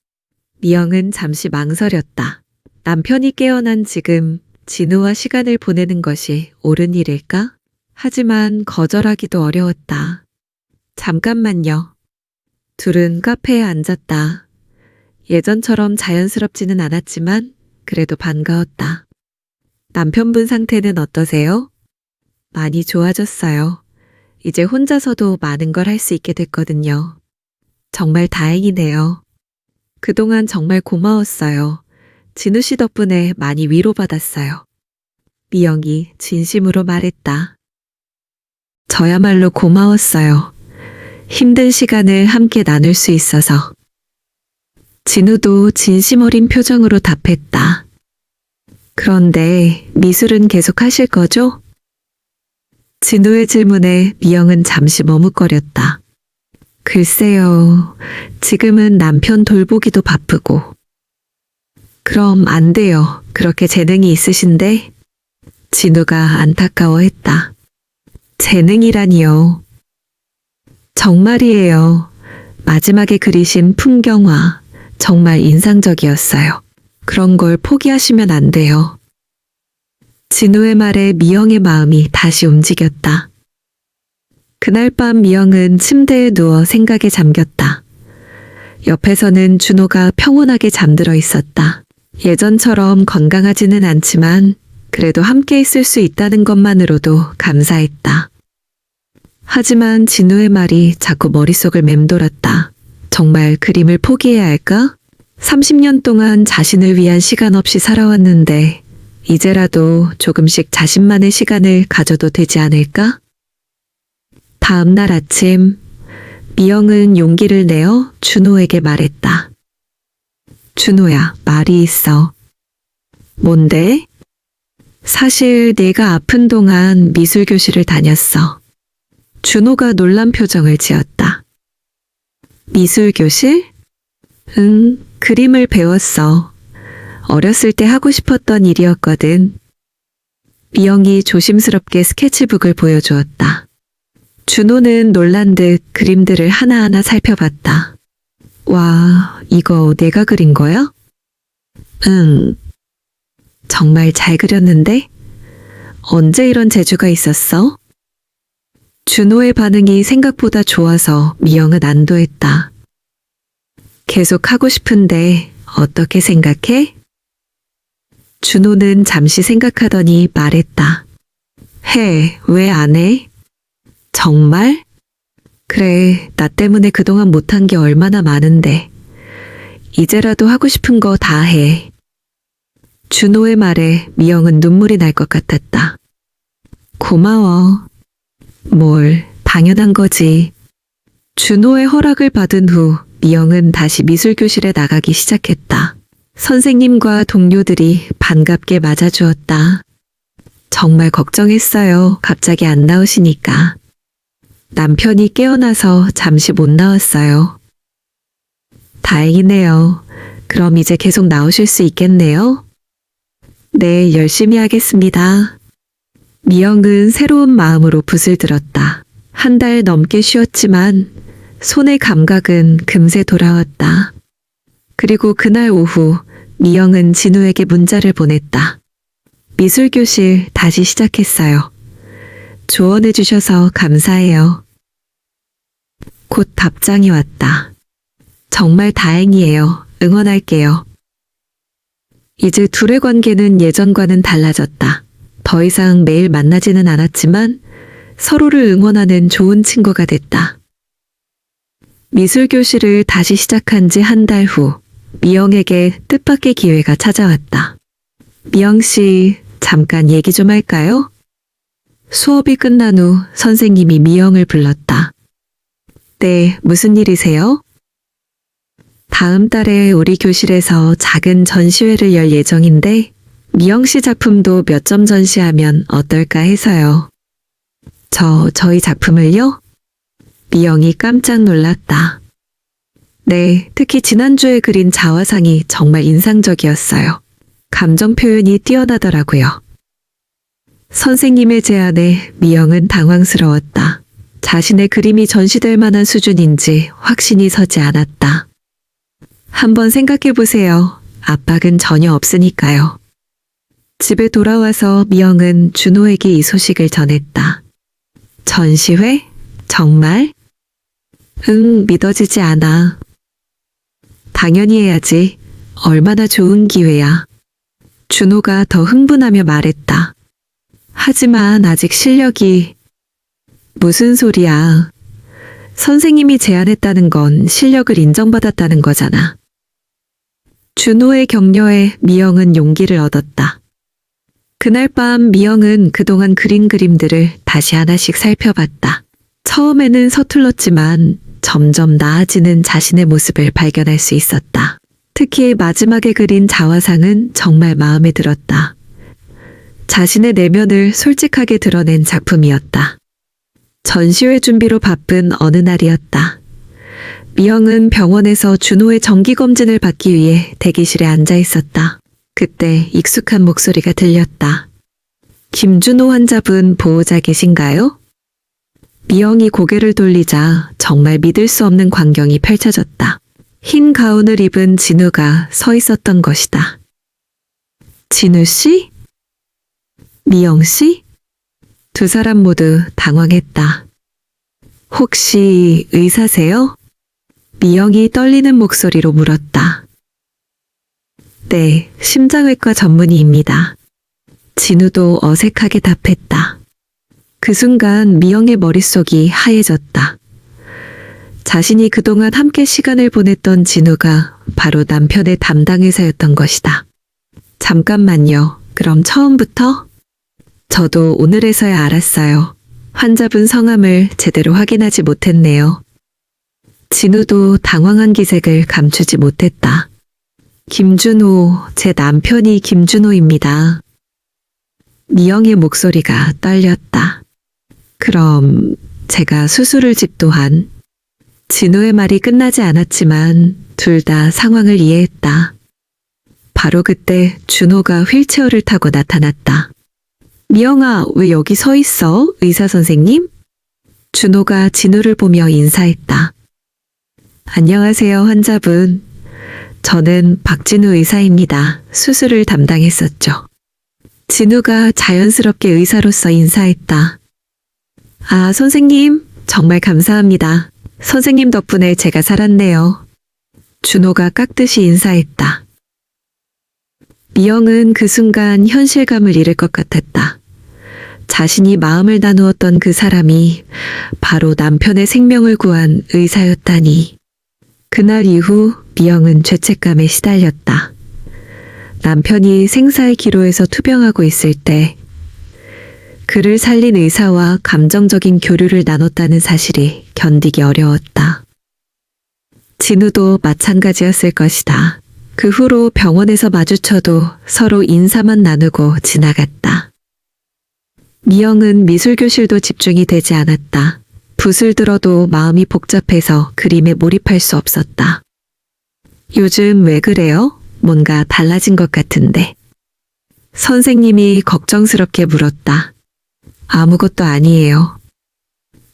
미영은 잠시 망설였다. 남편이 깨어난 지금 진우와 시간을 보내는 것이 옳은 일일까? 하지만 거절하기도 어려웠다. 잠깐만요. 둘은 카페에 앉았다. 예전처럼 자연스럽지는 않았지만 그래도 반가웠다. 남편분 상태는 어떠세요? 많이 좋아졌어요. 이제 혼자서도 많은 걸 할 수 있게 됐거든요. 정말 다행이네요. 그동안 정말 고마웠어요. 진우 씨 덕분에 많이 위로받았어요. 미영이 진심으로 말했다. 저야말로 고마웠어요. 힘든 시간을 함께 나눌 수 있어서. 진우도 진심 어린 표정으로 답했다. 그런데 미술은 계속 하실 거죠? 진우의 질문에 미영은 잠시 머뭇거렸다. 글쎄요, 지금은 남편 돌보기도 바쁘고. 그럼 안 돼요. 그렇게 재능이 있으신데? 진우가 안타까워했다. 재능이라니요. 정말이에요. 마지막에 그리신 풍경화, 정말 인상적이었어요. 그런 걸 포기하시면 안 돼요. 진우의 말에 미영의 마음이 다시 움직였다. 그날 밤 미영은 침대에 누워 생각에 잠겼다. 옆에서는 준호가 평온하게 잠들어 있었다. 예전처럼 건강하지는 않지만 그래도 함께 있을 수 있다는 것만으로도 감사했다. 하지만 진우의 말이 자꾸 머릿속을 맴돌았다. 정말 그림을 포기해야 할까? 30년 동안 자신을 위한 시간 없이 살아왔는데 이제라도 조금씩 자신만의 시간을 가져도 되지 않을까? 다음 날 아침, 미영은 용기를 내어 준호에게 말했다. 준호야, 말이 있어. 뭔데? 사실 내가 아픈 동안 미술교실을 다녔어. 준호가 놀란 표정을 지었다. 미술교실? 응, 그림을 배웠어. 어렸을 때 하고 싶었던 일이었거든. 미영이 조심스럽게 스케치북을 보여주었다. 준호는 놀란 듯 그림들을 하나하나 살펴봤다. 와, 이거 내가 그린 거야? 응. 정말 잘 그렸는데? 언제 이런 재주가 있었어? 준호의 반응이 생각보다 좋아서 미영은 안도했다. 계속 하고 싶은데 어떻게 생각해? 준호는 잠시 생각하더니 말했다. 해, 왜 안 해? 정말? 그래, 나 때문에 그동안 못한 게 얼마나 많은데. 이제라도 하고 싶은 거 다 해. 준호의 말에 미영은 눈물이 날 것 같았다. 고마워. 뭘, 당연한 거지. 준호의 허락을 받은 후 미영은 다시 미술교실에 나가기 시작했다. 선생님과 동료들이 반갑게 맞아주었다. 정말 걱정했어요. 갑자기 안 나오시니까. 남편이 깨어나서 잠시 못 나왔어요. 다행이네요. 그럼 이제 계속 나오실 수 있겠네요? 네, 열심히 하겠습니다. 미영은 새로운 마음으로 붓을 들었다. 한 달 넘게 쉬었지만 손의 감각은 금세 돌아왔다. 그리고 그날 오후 미영은 진우에게 문자를 보냈다. 미술교실 다시 시작했어요. 조언해 주셔서 감사해요. 곧 답장이 왔다. 정말 다행이에요. 응원할게요. 이제 둘의 관계는 예전과는 달라졌다. 더 이상 매일 만나지는 않았지만 서로를 응원하는 좋은 친구가 됐다. 미술교실을 다시 시작한 지 한 달 후, 미영에게 뜻밖의 기회가 찾아왔다. 미영 씨, 잠깐 얘기 좀 할까요? 수업이 끝난 후 선생님이 미영을 불렀다. 네, 무슨 일이세요? 다음 달에 우리 교실에서 작은 전시회를 열 예정인데 미영 씨 작품도 몇 점 전시하면 어떨까 해서요. 저희 작품을요? 미영이 깜짝 놀랐다. 네, 특히 지난주에 그린 자화상이 정말 인상적이었어요. 감정 표현이 뛰어나더라고요. 선생님의 제안에 미영은 당황스러웠다. 자신의 그림이 전시될 만한 수준인지 확신이 서지 않았다. 한번 생각해 보세요. 압박은 전혀 없으니까요. 집에 돌아와서 미영은 준호에게 이 소식을 전했다. 전시회? 정말? 응, 믿어지지 않아. 당연히 해야지. 얼마나 좋은 기회야. 준호가 더 흥분하며 말했다. 하지만 아직 실력이... 무슨 소리야. 선생님이 제안했다는 건 실력을 인정받았다는 거잖아. 준호의 격려에 미영은 용기를 얻었다. 그날 밤 미영은 그동안 그린 그림들을 다시 하나씩 살펴봤다. 처음에는 서툴렀지만 점점 나아지는 자신의 모습을 발견할 수 있었다. 특히 마지막에 그린 자화상은 정말 마음에 들었다. 자신의 내면을 솔직하게 드러낸 작품이었다. 전시회 준비로 바쁜 어느 날이었다. 미영은 병원에서 준호의 정기검진을 받기 위해 대기실에 앉아 있었다. 그때 익숙한 목소리가 들렸다. 김준호 환자분 보호자 계신가요? 미영이 고개를 돌리자 정말 믿을 수 없는 광경이 펼쳐졌다. 흰 가운을 입은 진우가 서 있었던 것이다. 진우 씨? 미영 씨? 두 사람 모두 당황했다. 혹시 의사세요? 미영이 떨리는 목소리로 물었다. 네, 심장외과 전문의입니다. 진우도 어색하게 답했다. 그 순간 미영의 머릿속이 하얘졌다. 자신이 그동안 함께 시간을 보냈던 진우가 바로 남편의 담당 의사였던 것이다. 잠깐만요. 그럼 처음부터? 저도 오늘에서야 알았어요. 환자분 성함을 제대로 확인하지 못했네요. 진우도 당황한 기색을 감추지 못했다. 김준호, 제 남편이 김준호입니다. 미영의 목소리가 떨렸다. 그럼 제가 수술을 집도한. 진우의 말이 끝나지 않았지만 둘 다 상황을 이해했다. 바로 그때 준호가 휠체어를 타고 나타났다. 미영아, 왜 여기 서 있어? 의사 선생님? 준호가 진우를 보며 인사했다. 안녕하세요, 환자분. 저는 박진우 의사입니다. 수술을 담당했었죠. 진우가 자연스럽게 의사로서 인사했다. 아, 선생님, 정말 감사합니다. 선생님 덕분에 제가 살았네요. 준호가 깍듯이 인사했다. 미영은 그 순간 현실감을 잃을 것 같았다. 자신이 마음을 나누었던 그 사람이 바로 남편의 생명을 구한 의사였다니. 그날 이후 미영은 죄책감에 시달렸다. 남편이 생사의 기로에서 투병하고 있을 때 그를 살린 의사와 감정적인 교류를 나눴다는 사실이 견디기 어려웠다. 진우도 마찬가지였을 것이다. 그 후로 병원에서 마주쳐도 서로 인사만 나누고 지나갔다. 미영은 미술교실도 집중이 되지 않았다. 붓을 들어도 마음이 복잡해서 그림에 몰입할 수 없었다. 요즘 왜 그래요? 뭔가 달라진 것 같은데. 선생님이 걱정스럽게 물었다. 아무것도 아니에요.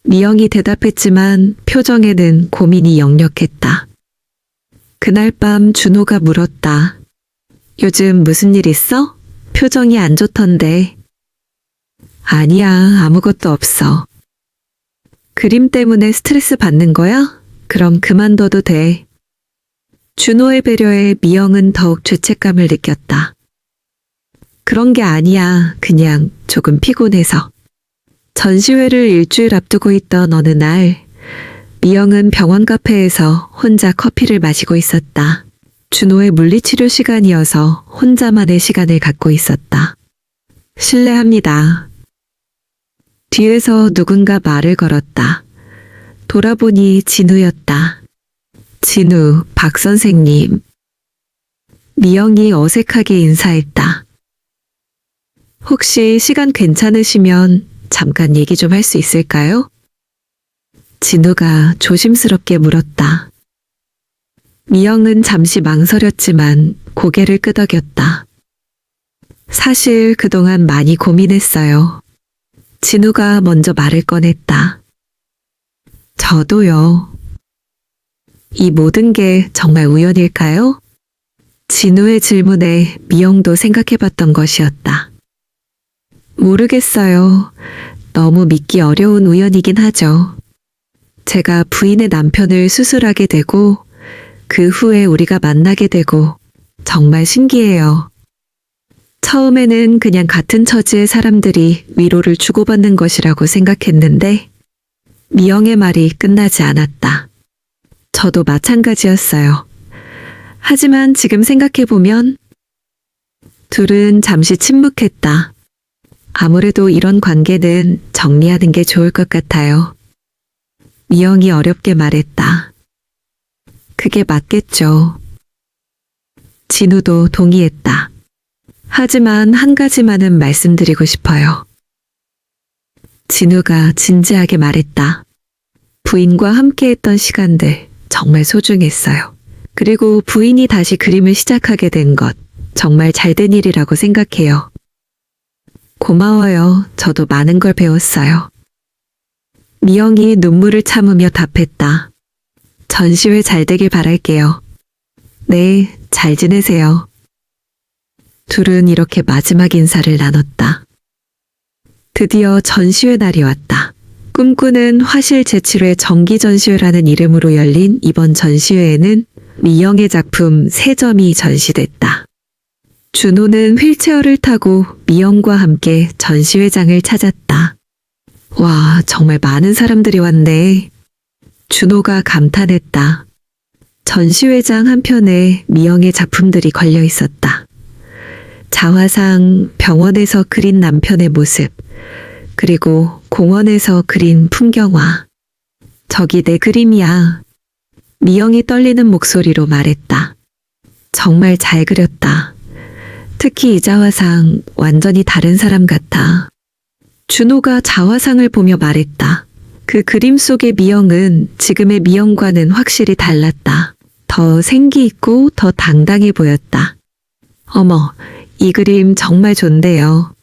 미영이 대답했지만 표정에는 고민이 역력했다. 그날 밤 준호가 물었다. 요즘 무슨 일 있어? 표정이 안 좋던데. 아니야, 아무것도 없어. 그림 때문에 스트레스 받는 거야? 그럼 그만둬도 돼. 준호의 배려에 미영은 더욱 죄책감을 느꼈다. 그런 게 아니야. 그냥 조금 피곤해서. 전시회를 일주일 앞두고 있던 어느 날, 미영은 병원 카페에서 혼자 커피를 마시고 있었다. 준호의 물리치료 시간이어서 혼자만의 시간을 갖고 있었다. 실례합니다. 뒤에서 누군가 말을 걸었다. 돌아보니 진우였다. 진우, 박 선생님. 미영이 어색하게 인사했다. 혹시 시간 괜찮으시면 잠깐 얘기 좀 할 수 있을까요? 진우가 조심스럽게 물었다. 미영은 잠시 망설였지만 고개를 끄덕였다. 사실 그동안 많이 고민했어요. 진우가 먼저 말을 꺼냈다. 저도요. 이 모든 게 정말 우연일까요? 진우의 질문에 미영도 생각해봤던 것이었다. 모르겠어요. 너무 믿기 어려운 우연이긴 하죠. 제가 부인의 남편을 수술하게 되고 그 후에 우리가 만나게 되고 정말 신기해요. 처음에는 그냥 같은 처지의 사람들이 위로를 주고받는 것이라고 생각했는데 미영의 말이 끝나지 않았다. 저도 마찬가지였어요. 하지만 지금 생각해보면 둘은 잠시 침묵했다. 아무래도 이런 관계는 정리하는 게 좋을 것 같아요. 미영이 어렵게 말했다. 그게 맞겠죠. 진우도 동의했다. 하지만 한 가지만은 말씀드리고 싶어요. 진우가 진지하게 말했다. 부인과 함께했던 시간들 정말 소중했어요. 그리고 부인이 다시 그림을 시작하게 된 것 정말 잘된 일이라고 생각해요. 고마워요. 저도 많은 걸 배웠어요. 미영이 눈물을 참으며 답했다. 전시회 잘 되길 바랄게요. 네, 잘 지내세요. 둘은 이렇게 마지막 인사를 나눴다. 드디어 전시회 날이 왔다. 꿈꾸는 화실 제칠회 정기 전시회라는 이름으로 열린 이번 전시회에는 미영의 작품 3점이 전시됐다. 준호는 휠체어를 타고 미영과 함께 전시회장을 찾았다. 와, 정말 많은 사람들이 왔네. 준호가 감탄했다. 전시회장 한편에 미영의 작품들이 걸려 있었다. 자화상, 병원에서 그린 남편의 모습, 그리고 공원에서 그린 풍경화. 저기 내 그림이야. 미영이 떨리는 목소리로 말했다. 정말 잘 그렸다. 특히 이 자화상 완전히 다른 사람 같아. 준호가 자화상을 보며 말했다. 그 그림 속의 미영은 지금의 미영과는 확실히 달랐다. 더 생기 있고 더 당당해 보였다. 어머, 이 그림 정말 좋은데요.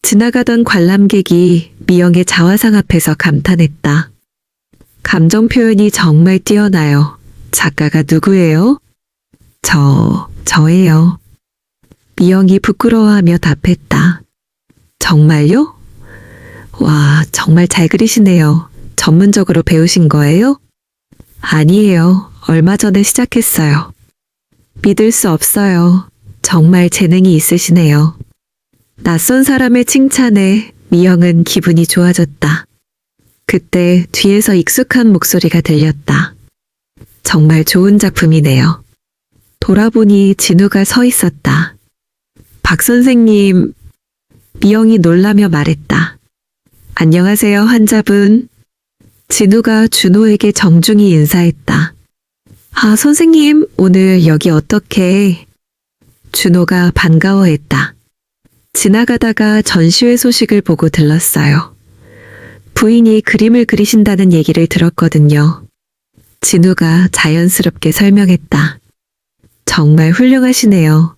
지나가던 관람객이 미영의 자화상 앞에서 감탄했다. 감정 표현이 정말 뛰어나요. 작가가 누구예요? 저예요. 미영이 부끄러워하며 답했다. 정말요? 와, 정말 잘 그리시네요. 전문적으로 배우신 거예요? 아니에요. 얼마 전에 시작했어요. 믿을 수 없어요. 정말 재능이 있으시네요. 낯선 사람의 칭찬에 미영은 기분이 좋아졌다. 그때 뒤에서 익숙한 목소리가 들렸다. 정말 좋은 작품이네요. 돌아보니 진우가 서 있었다. 박 선생님, 미영이 놀라며 말했다. 안녕하세요, 환자분. 진우가 준호에게 정중히 인사했다. 아, 선생님, 오늘 여기 어떻게? 준호가 반가워했다. 지나가다가 전시회 소식을 보고 들렀어요. 부인이 그림을 그리신다는 얘기를 들었거든요. 진우가 자연스럽게 설명했다. 정말 훌륭하시네요.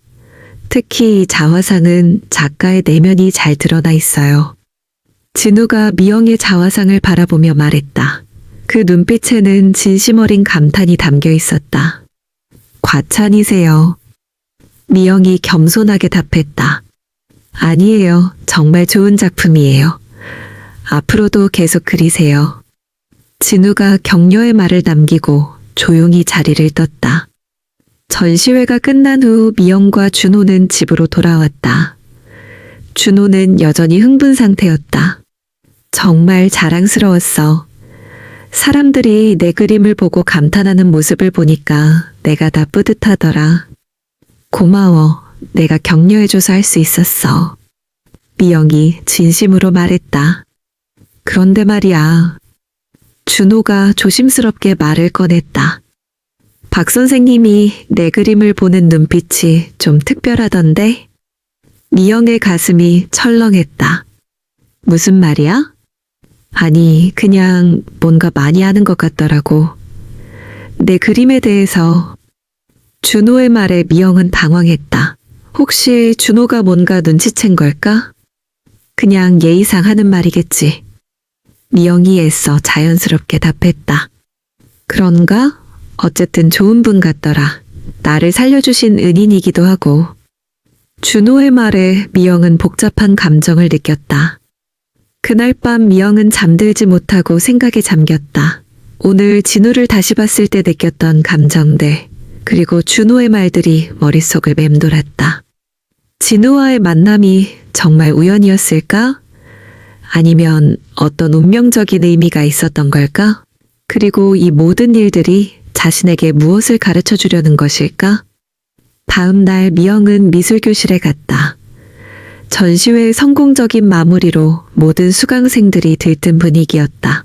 특히 이 자화상은 작가의 내면이 잘 드러나 있어요. 진우가 미영의 자화상을 바라보며 말했다. 그 눈빛에는 진심 어린 감탄이 담겨 있었다. 과찬이세요. 미영이 겸손하게 답했다. 아니에요. 정말 좋은 작품이에요. 앞으로도 계속 그리세요. 진우가 격려의 말을 남기고 조용히 자리를 떴다. 전시회가 끝난 후 미영과 준호는 집으로 돌아왔다. 준호는 여전히 흥분 상태였다. 정말 자랑스러웠어. 사람들이 내 그림을 보고 감탄하는 모습을 보니까 내가 다 뿌듯하더라. 고마워. 내가 격려해줘서 할 수 있었어. 미영이 진심으로 말했다. 그런데 말이야. 준호가 조심스럽게 말을 꺼냈다. 박 선생님이 내 그림을 보는 눈빛이 좀 특별하던데? 미영의 가슴이 철렁했다. 무슨 말이야? 아니, 그냥 뭔가 많이 하는 것 같더라고. 내 그림에 대해서. 준호의 말에 미영은 당황했다. 혹시 준호가 뭔가 눈치챈 걸까? 그냥 예의상 하는 말이겠지. 미영이 애써 자연스럽게 답했다. 그런가? 어쨌든 좋은 분 같더라. 나를 살려주신 은인이기도 하고. 준호의 말에 미영은 복잡한 감정을 느꼈다. 그날 밤 미영은 잠들지 못하고 생각에 잠겼다. 오늘 진우를 다시 봤을 때 느꼈던 감정들, 그리고 준호의 말들이 머릿속을 맴돌았다. 진우와의 만남이 정말 우연이었을까? 아니면 어떤 운명적인 의미가 있었던 걸까? 그리고 이 모든 일들이 자신에게 무엇을 가르쳐 주려는 것일까? 다음 날 미영은 미술교실에 갔다. 전시회의 성공적인 마무리로 모든 수강생들이 들뜬 분위기였다.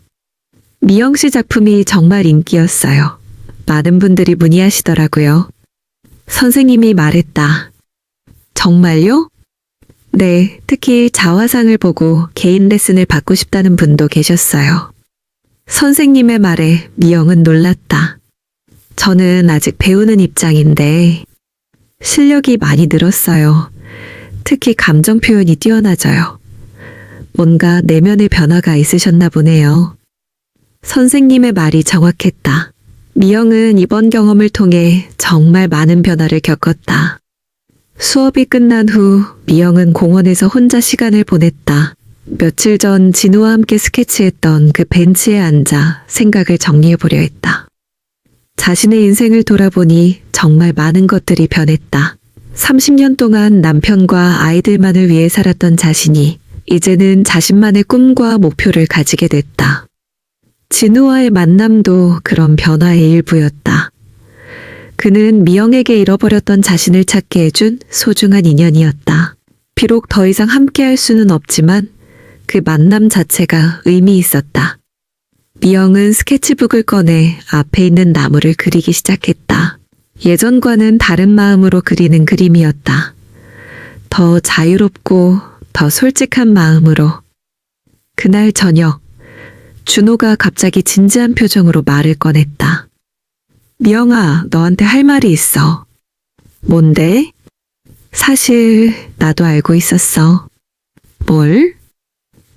미영 씨 작품이 정말 인기였어요. 많은 분들이 문의하시더라고요. 선생님이 말했다. 정말요? 네, 특히 자화상을 보고 개인 레슨을 받고 싶다는 분도 계셨어요. 선생님의 말에 미영은 놀랐다. 저는 아직 배우는 입장인데 실력이 많이 늘었어요. 특히 감정 표현이 뛰어나져요. 뭔가 내면의 변화가 있으셨나 보네요. 선생님의 말이 정확했다. 미영은 이번 경험을 통해 정말 많은 변화를 겪었다. 수업이 끝난 후 미영은 공원에서 혼자 시간을 보냈다. 며칠 전 진우와 함께 스케치했던 그 벤치에 앉아 생각을 정리해보려 했다. 자신의 인생을 돌아보니 정말 많은 것들이 변했다. 30년 동안 남편과 아이들만을 위해 살았던 자신이 이제는 자신만의 꿈과 목표를 가지게 됐다. 진우와의 만남도 그런 변화의 일부였다. 그는 미영에게 잃어버렸던 자신을 찾게 해준 소중한 인연이었다. 비록 더 이상 함께할 수는 없지만 그 만남 자체가 의미 있었다. 미영은 스케치북을 꺼내 앞에 있는 나무를 그리기 시작했다. 예전과는 다른 마음으로 그리는 그림이었다. 더 자유롭고 더 솔직한 마음으로. 그날 저녁, 준호가 갑자기 진지한 표정으로 말을 꺼냈다. 미영아, 너한테 할 말이 있어. 뭔데? 사실 나도 알고 있었어. 뭘?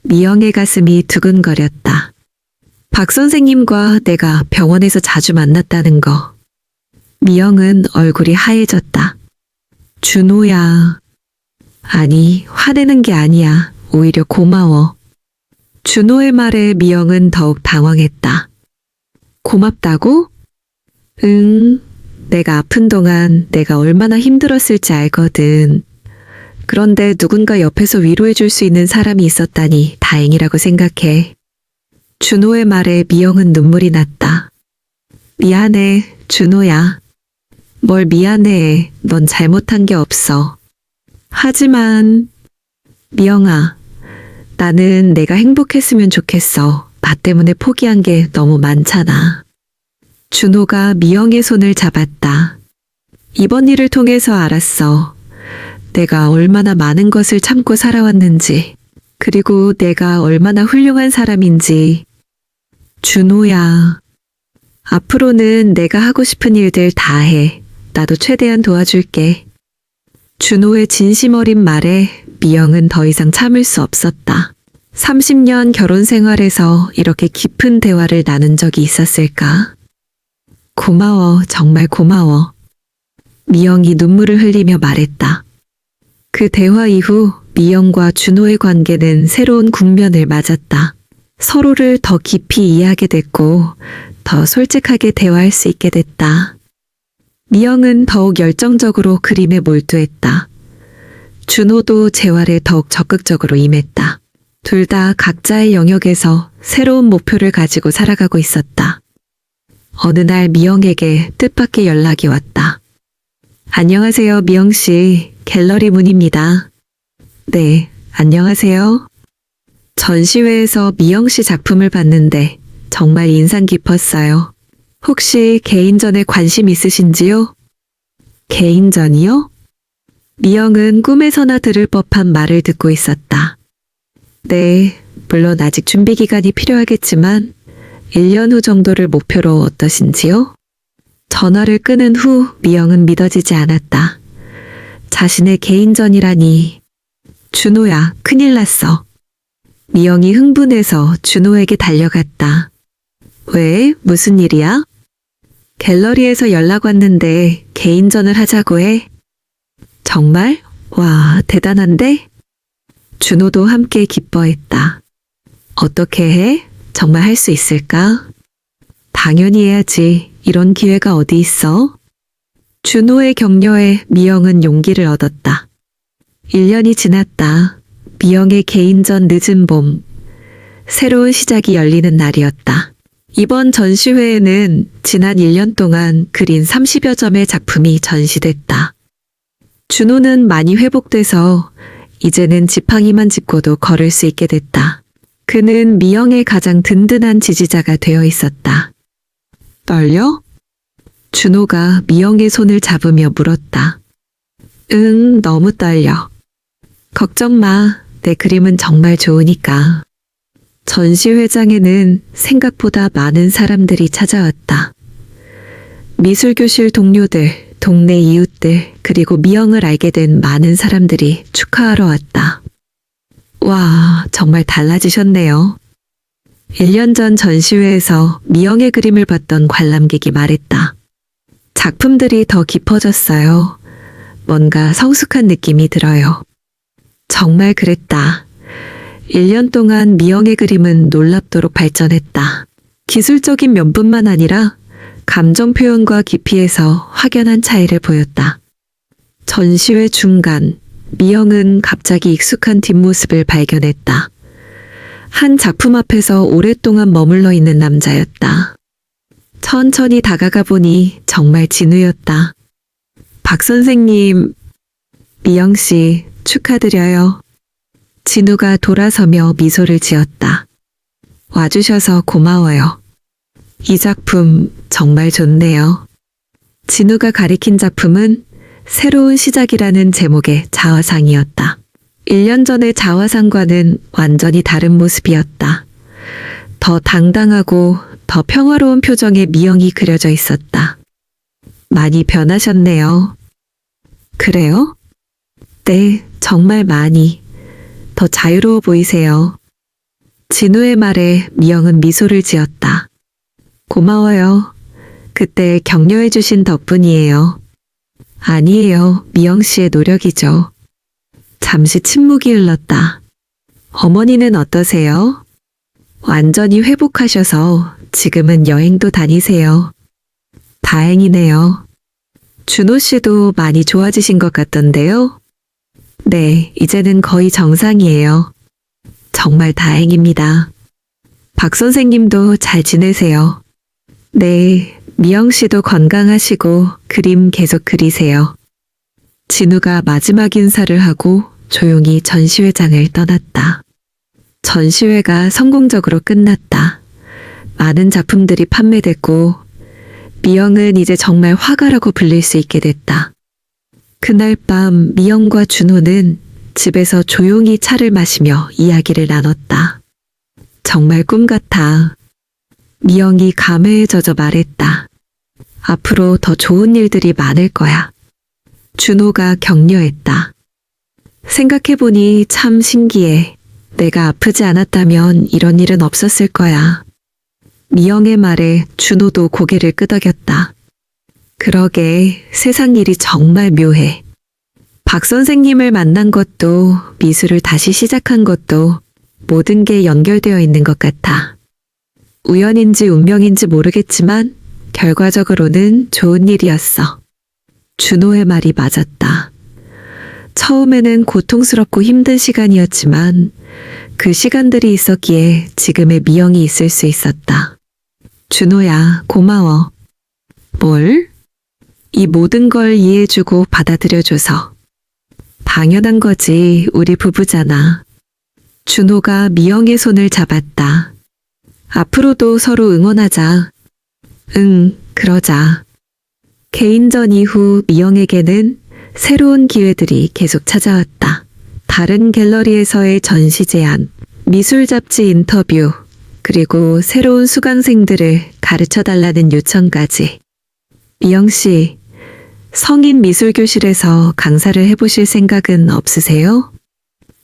미영의 가슴이 두근거렸다. 박 선생님과 내가 병원에서 자주 만났다는 거. 미영은 얼굴이 하얘졌다. 준호야. 아니, 화내는 게 아니야. 오히려 고마워. 준호의 말에 미영은 더욱 당황했다. 고맙다고? 응, 내가 아픈 동안 내가 얼마나 힘들었을지 알거든. 그런데 누군가 옆에서 위로해 줄 수 있는 사람이 있었다니 다행이라고 생각해. 준호의 말에 미영은 눈물이 났다. 미안해, 준호야. 뭘 미안해. 넌 잘못한 게 없어. 하지만 미영아, 나는 내가 행복했으면 좋겠어. 나 때문에 포기한 게 너무 많잖아. 준호가 미영의 손을 잡았다. 이번 일을 통해서 알았어. 내가 얼마나 많은 것을 참고 살아왔는지, 그리고 내가 얼마나 훌륭한 사람인지. 준호야, 앞으로는 내가 하고 싶은 일들 다 해. 나도 최대한 도와줄게. 준호의 진심 어린 말에 미영은 더 이상 참을 수 없었다. 30년 결혼 생활에서 이렇게 깊은 대화를 나눈 적이 있었을까? 고마워, 정말 고마워. 미영이 눈물을 흘리며 말했다. 그 대화 이후 미영과 준호의 관계는 새로운 국면을 맞았다. 서로를 더 깊이 이해하게 됐고 더 솔직하게 대화할 수 있게 됐다. 미영은 더욱 열정적으로 그림에 몰두했다. 준호도 재활에 더욱 적극적으로 임했다. 둘 다 각자의 영역에서 새로운 목표를 가지고 살아가고 있었다. 어느 날 미영에게 뜻밖의 연락이 왔다. 안녕하세요, 미영 씨. 갤러리 문입니다. 네, 안녕하세요. 전시회에서 미영 씨 작품을 봤는데 정말 인상 깊었어요. 혹시 개인전에 관심 있으신지요? 개인전이요? 미영은 꿈에서나 들을 법한 말을 듣고 있었다. 네, 물론 아직 준비 기간이 필요하겠지만 1년 후 정도를 목표로 어떠신지요? 전화를 끊은 후 미영은 믿어지지 않았다. 자신의 개인전이라니. 준호야, 큰일 났어. 미영이 흥분해서 준호에게 달려갔다. 왜? 무슨 일이야? 갤러리에서 연락 왔는데 개인전을 하자고 해. 정말? 와, 대단한데? 준호도 함께 기뻐했다. 어떻게 해? 정말 할 수 있을까? 당연히 해야지. 이런 기회가 어디 있어? 준호의 격려에 미영은 용기를 얻었다. 1년이 지났다. 미영의 개인전 늦은 봄. 새로운 시작이 열리는 날이었다. 이번 전시회에는 지난 1년 동안 그린 30여 점의 작품이 전시됐다. 준호는 많이 회복돼서 이제는 지팡이만 짚고도 걸을 수 있게 됐다. 그는 미영의 가장 든든한 지지자가 되어 있었다. 떨려? 준호가 미영의 손을 잡으며 물었다. 응, 너무 떨려. 걱정 마. 내 그림은 정말 좋으니까. 전시회장에는 생각보다 많은 사람들이 찾아왔다. 미술교실 동료들, 동네 이웃들, 그리고 미영을 알게 된 많은 사람들이 축하하러 왔다. 와, 정말 달라지셨네요. 1년 전 전시회에서 미영의 그림을 봤던 관람객이 말했다. 작품들이 더 깊어졌어요. 뭔가 성숙한 느낌이 들어요. 정말 그랬다. 1년 동안 미영의 그림은 놀랍도록 발전했다. 기술적인 면뿐만 아니라 감정 표현과 깊이에서 확연한 차이를 보였다. 전시회 중간, 미영은 갑자기 익숙한 뒷모습을 발견했다. 한 작품 앞에서 오랫동안 머물러 있는 남자였다. 천천히 다가가 보니 정말 진우였다. 박 선생님, 미영 씨 축하드려요. 진우가 돌아서며 미소를 지었다. 와주셔서 고마워요. 이 작품 정말 좋네요. 진우가 가리킨 작품은 새로운 시작이라는 제목의 자화상이었다. 1년 전의 자화상과는 완전히 다른 모습이었다. 더 당당하고 더 평화로운 표정의 미영이 그려져 있었다. 많이 변하셨네요. 그래요? 네, 정말 많이. 더 자유로워 보이세요. 진우의 말에 미영은 미소를 지었다. 고마워요. 그때 격려해 주신 덕분이에요. 아니에요. 미영 씨의 노력이죠. 잠시 침묵이 흘렀다. 어머니는 어떠세요? 완전히 회복하셔서 지금은 여행도 다니세요. 다행이네요. 준호 씨도 많이 좋아지신 것 같던데요? 네, 이제는 거의 정상이에요. 정말 다행입니다. 박 선생님도 잘 지내세요. 네, 미영 씨도 건강하시고 그림 계속 그리세요. 진우가 마지막 인사를 하고 조용히 전시회장을 떠났다. 전시회가 성공적으로 끝났다. 많은 작품들이 판매됐고 미영은 이제 정말 화가라고 불릴 수 있게 됐다. 그날 밤 미영과 준호는 집에서 조용히 차를 마시며 이야기를 나눴다. 정말 꿈 같아. 미영이 감회에 젖어 말했다. 앞으로 더 좋은 일들이 많을 거야. 준호가 격려했다. 생각해보니 참 신기해. 내가 아프지 않았다면 이런 일은 없었을 거야. 미영의 말에 준호도 고개를 끄덕였다. 그러게, 세상 일이 정말 묘해. 박 선생님을 만난 것도, 미술을 다시 시작한 것도 모든 게 연결되어 있는 것 같아. 우연인지 운명인지 모르겠지만 결과적으로는 좋은 일이었어. 준호의 말이 맞았다. 처음에는 고통스럽고 힘든 시간이었지만 그 시간들이 있었기에 지금의 미영이 있을 수 있었다. 준호야, 고마워. 뭘? 이 모든 걸 이해해주고 받아들여줘서. 당연한 거지, 우리 부부잖아. 준호가 미영의 손을 잡았다. 앞으로도 서로 응원하자. 응, 그러자. 개인전 이후 미영에게는 새로운 기회들이 계속 찾아왔다. 다른 갤러리에서의 전시 제안, 미술 잡지 인터뷰, 그리고 새로운 수강생들을 가르쳐달라는 요청까지. 미영 씨, 성인 미술교실에서 강사를 해보실 생각은 없으세요?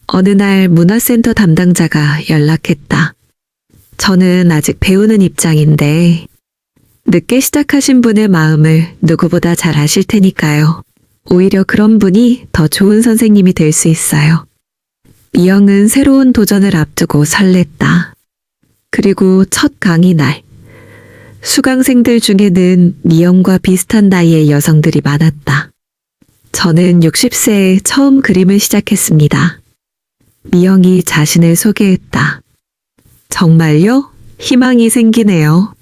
어느 날 문화센터 담당자가 연락했다. 저는 아직 배우는 입장인데 늦게 시작하신 분의 마음을 누구보다 잘 아실 테니까요. 오히려 그런 분이 더 좋은 선생님이 될 수 있어요. 미영은 새로운 도전을 앞두고 설렜다. 그리고 첫 강의 날, 수강생들 중에는 미영과 비슷한 나이의 여성들이 많았다. 저는 60세에 처음 그림을 시작했습니다. 미영이 자신을 소개했다. 정말요? 희망이 생기네요.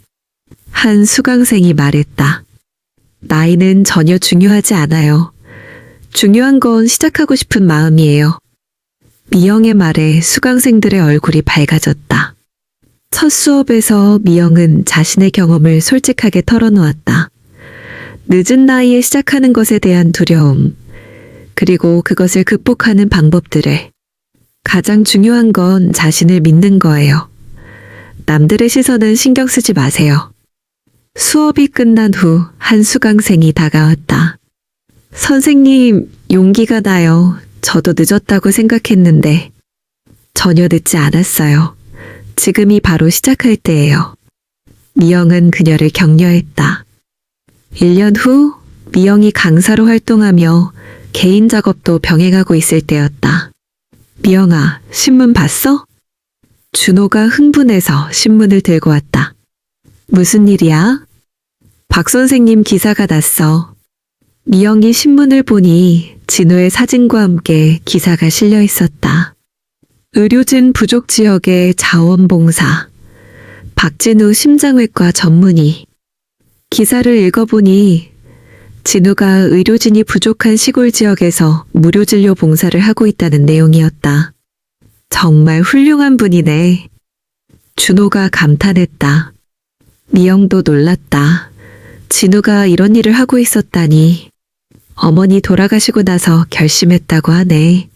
한 수강생이 말했다. 나이는 전혀 중요하지 않아요. 중요한 건 시작하고 싶은 마음이에요. 미영의 말에 수강생들의 얼굴이 밝아졌다. 첫 수업에서 미영은 자신의 경험을 솔직하게 털어놓았다. 늦은 나이에 시작하는 것에 대한 두려움, 그리고 그것을 극복하는 방법들을. 가장 중요한 건 자신을 믿는 거예요. 남들의 시선은 신경 쓰지 마세요. 수업이 끝난 후 한 수강생이 다가왔다. 선생님, 용기가 나요. 저도 늦었다고 생각했는데 전혀 늦지 않았어요. 지금이 바로 시작할 때예요. 미영은 그녀를 격려했다. 1년 후 미영이 강사로 활동하며 개인 작업도 병행하고 있을 때였다. 미영아, 신문 봤어? 준호가 흥분해서 신문을 들고 왔다. 무슨 일이야? 박 선생님 기사가 났어. 미영이 신문을 보니 진호의 사진과 함께 기사가 실려 있었다. 의료진 부족 지역의 자원봉사, 박진우 심장외과 전문의. 기사를 읽어보니 진우가 의료진이 부족한 시골 지역에서 무료 진료 봉사를 하고 있다는 내용이었다. 정말 훌륭한 분이네. 준호가 감탄했다. 미영도 놀랐다. 진우가 이런 일을 하고 있었다니. 어머니 돌아가시고 나서 결심했다고 하네.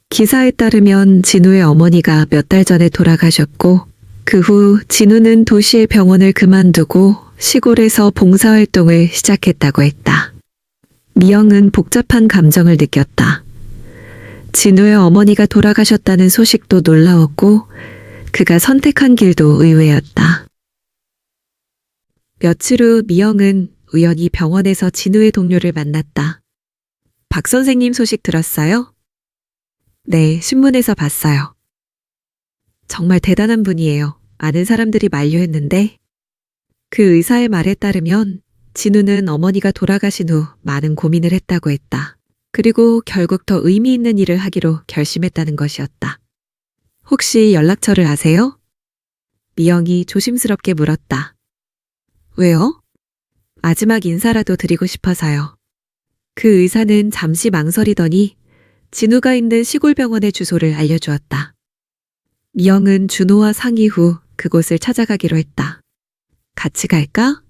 기사에 따르면 진우의 어머니가 몇 달 전에 돌아가셨고 그 후 진우는 도시의 병원을 그만두고 시골에서 봉사활동을 시작했다고 했다. 미영은 복잡한 감정을 느꼈다. 진우의 어머니가 돌아가셨다는 소식도 놀라웠고 그가 선택한 길도 의외였다. 며칠 후 미영은 우연히 병원에서 진우의 동료를 만났다. 박 선생님 소식 들었어요? 네, 신문에서 봤어요. 정말 대단한 분이에요. 아는 사람들이 만류했는데 그 의사의 말에 따르면 진우는 어머니가 돌아가신 후 많은 고민을 했다고 했다. 그리고 결국 더 의미 있는 일을 하기로 결심했다는 것이었다. 혹시 연락처를 아세요? 미영이 조심스럽게 물었다. 왜요? 마지막 인사라도 드리고 싶어서요. 그 의사는 잠시 망설이더니 진우가 있는 시골 병원의 주소를 알려주었다. 미영은 준호와 상의 후 그곳을 찾아가기로 했다. 같이 갈까?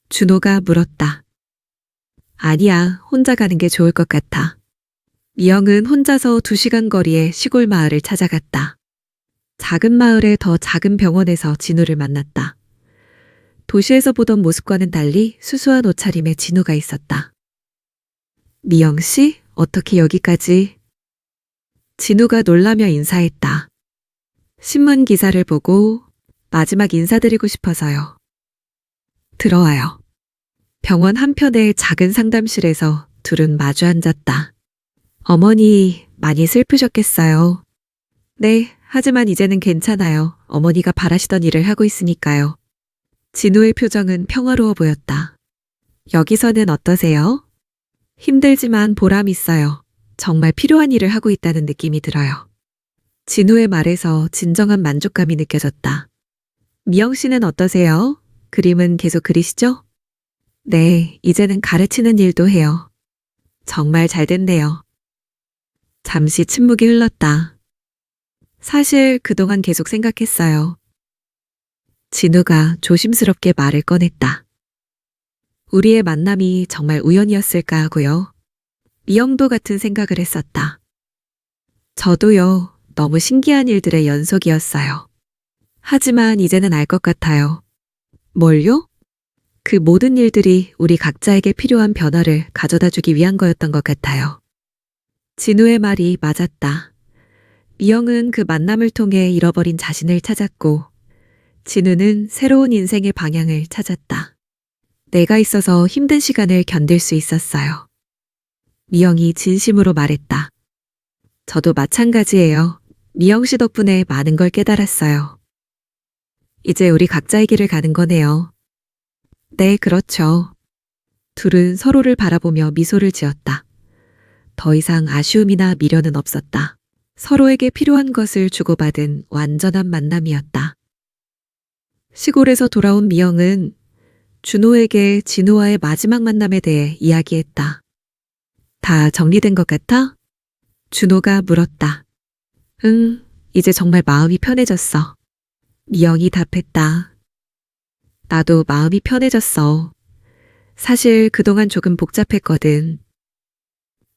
준호가 물었다. 아니야, 혼자 가는 게 좋을 것 같아. 미영은 혼자서 2시간 거리의 시골 마을을 찾아갔다. 작은 마을의 더 작은 병원에서 진우를 만났다. 도시에서 보던 모습과는 달리 수수한 옷차림의 진우가 있었다. 미영 씨, 어떻게 여기까지? 진우가 놀라며 인사했다. 신문 기사를 보고 마지막 인사드리고 싶어서요. 들어와요. 병원 한편의 작은 상담실에서 둘은 마주 앉았다. 어머니, 많이 슬프셨겠어요. 네, 하지만 이제는 괜찮아요. 어머니가 바라시던 일을 하고 있으니까요. 진우의 표정은 평화로워 보였다. 여기서는 어떠세요? 힘들지만 보람 있어요. 정말 필요한 일을 하고 있다는 느낌이 들어요. 진우의 말에서 진정한 만족감이 느껴졌다. 미영 씨는 어떠세요? 그림은 계속 그리시죠? 네, 이제는 가르치는 일도 해요. 정말 잘 됐네요. 잠시 침묵이 흘렀다. 사실 그동안 계속 생각했어요. 진우가 조심스럽게 말을 꺼냈다. 우리의 만남이 정말 우연이었을까 하고요. 미영도 같은 생각을 했었다. 저도요. 너무 신기한 일들의 연속이었어요. 하지만 이제는 알 것 같아요. 뭘요? 그 모든 일들이 우리 각자에게 필요한 변화를 가져다 주기 위한 거였던 것 같아요. 진우의 말이 맞았다. 미영은 그 만남을 통해 잃어버린 자신을 찾았고 진우는 새로운 인생의 방향을 찾았다. 내가 있어서 힘든 시간을 견딜 수 있었어요. 미영이 진심으로 말했다. 저도 마찬가지예요. 미영 씨 덕분에 많은 걸 깨달았어요. 이제 우리 각자의 길을 가는 거네요. 네, 그렇죠. 둘은 서로를 바라보며 미소를 지었다. 더 이상 아쉬움이나 미련은 없었다. 서로에게 필요한 것을 주고받은 완전한 만남이었다. 시골에서 돌아온 미영은 준호에게 진호와의 마지막 만남에 대해 이야기했다. 다 정리된 것 같아? 준호가 물었다. 응, 이제 정말 마음이 편해졌어. 미영이 답했다. 나도 마음이 편해졌어. 사실 그동안 조금 복잡했거든.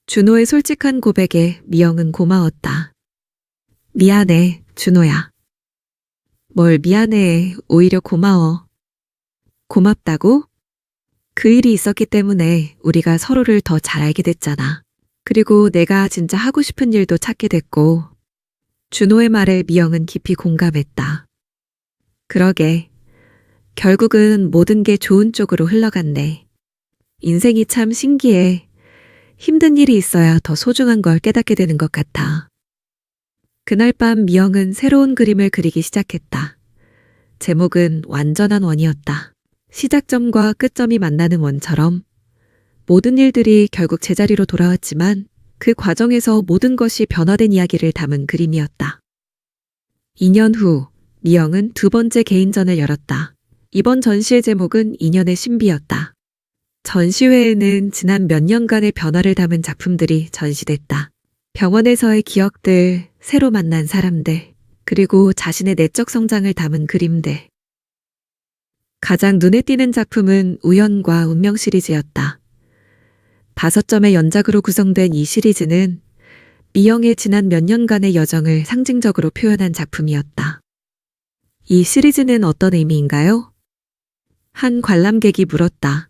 준호의 솔직한 고백에 미영은 고마웠다. 미안해, 준호야. 뭘 미안해, 오히려 고마워. 고맙다고? 그 일이 있었기 때문에 우리가 서로를 더 잘 알게 됐잖아. 그리고 내가 진짜 하고 싶은 일도 찾게 됐고, 준호의 말에 미영은 깊이 공감했다. 그러게, 결국은 모든 게 좋은 쪽으로 흘러갔네. 인생이 참 신기해. 힘든 일이 있어야 더 소중한 걸 깨닫게 되는 것 같아. 그날 밤 미영은 새로운 그림을 그리기 시작했다. 제목은 완전한 원이었다. 시작점과 끝점이 만나는 원처럼 모든 일들이 결국 제자리로 돌아왔지만 그 과정에서 모든 것이 변화된 이야기를 담은 그림이었다. 2년 후, 미영은 두 번째 개인전을 열었다. 이번 전시의 제목은 인연의 신비였다. 전시회에는 지난 몇 년간의 변화를 담은 작품들이 전시됐다. 병원에서의 기억들, 새로 만난 사람들, 그리고 자신의 내적 성장을 담은 그림들. 가장 눈에 띄는 작품은 우연과 운명 시리즈였다. 5점의 연작으로 구성된 이 시리즈는 미영의 지난 몇 년간의 여정을 상징적으로 표현한 작품이었다. 이 시리즈는 어떤 의미인가요? 한 관람객이 물었다.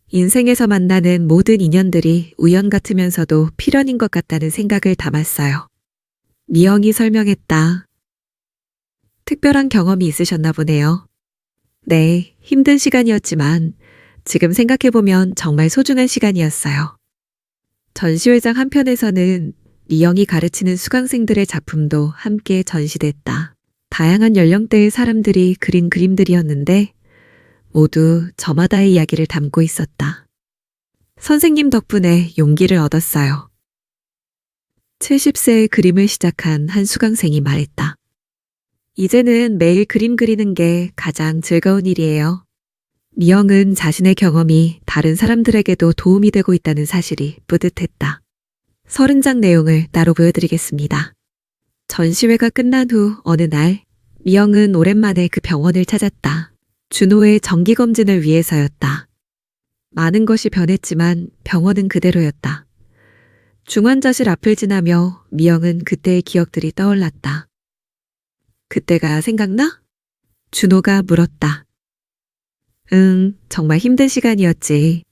인생에서 만나는 모든 인연들이 우연 같으면서도 필연인 것 같다는 생각을 담았어요. 미영이 설명했다. 특별한 경험이 있으셨나 보네요. 네, 힘든 시간이었지만 지금 생각해보면 정말 소중한 시간이었어요. 전시회장 한편에서는 미영이 가르치는 수강생들의 작품도 함께 전시됐다. 다양한 연령대의 사람들이 그린 그림들이었는데 모두 저마다의 이야기를 담고 있었다. 선생님 덕분에 용기를 얻었어요. 70세에 그림을 시작한 한 수강생이 말했다. 이제는 매일 그림 그리는 게 가장 즐거운 일이에요. 미영은 자신의 경험이 다른 사람들에게도 도움이 되고 있다는 사실이 뿌듯했다. 30장 내용을 따로 보여드리겠습니다. 전시회가 끝난 후 어느 날 미영은 오랜만에 그 병원을 찾았다. 준호의 정기검진을 위해서였다. 많은 것이 변했지만 병원은 그대로였다. 중환자실 앞을 지나며 미영은 그때의 기억들이 떠올랐다. 그때가 생각나? 준호가 물었다. 응, 정말 힘든 시간이었지.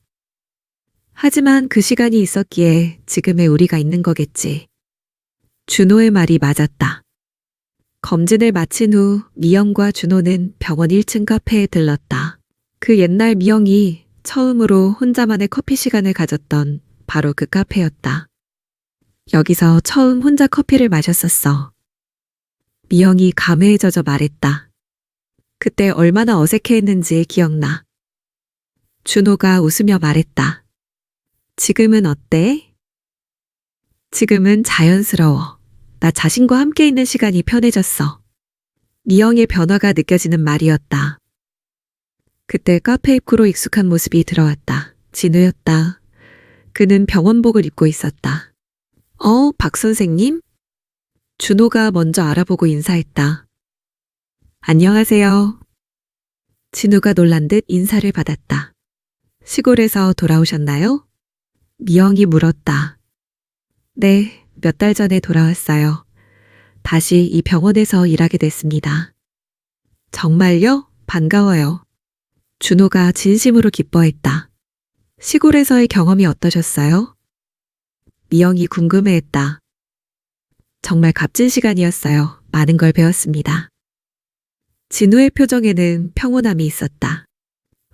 하지만 그 시간이 있었기에 지금의 우리가 있는 거겠지. 준호의 말이 맞았다. 검진을 마친 후 미영과 준호는 병원 1층 카페에 들렀다. 그 옛날 미영이 처음으로 혼자만의 커피 시간을 가졌던 바로 그 카페였다. 여기서 처음 혼자 커피를 마셨었어. 미영이 감회에 젖어 말했다. 그때 얼마나 어색해했는지 기억나. 준호가 웃으며 말했다. 지금은 어때? 지금은 자연스러워. 나 자신과 함께 있는 시간이 편해졌어. 미영의 변화가 느껴지는 말이었다. 그때 카페 입구로 익숙한 모습이 들어왔다. 진우였다. 그는 병원복을 입고 있었다. 박 선생님? 준호가 먼저 알아보고 인사했다. 안녕하세요. 진우가 놀란 듯 인사를 받았다. 시골에서 돌아오셨나요? 미영이 물었다. 네, 몇 달 전에 돌아왔어요. 다시 이 병원에서 일하게 됐습니다. 정말요? 반가워요. 준호가 진심으로 기뻐했다. 시골에서의 경험이 어떠셨어요? 미영이 궁금해했다. 정말 값진 시간이었어요. 많은 걸 배웠습니다. 진우의 표정에는 평온함이 있었다.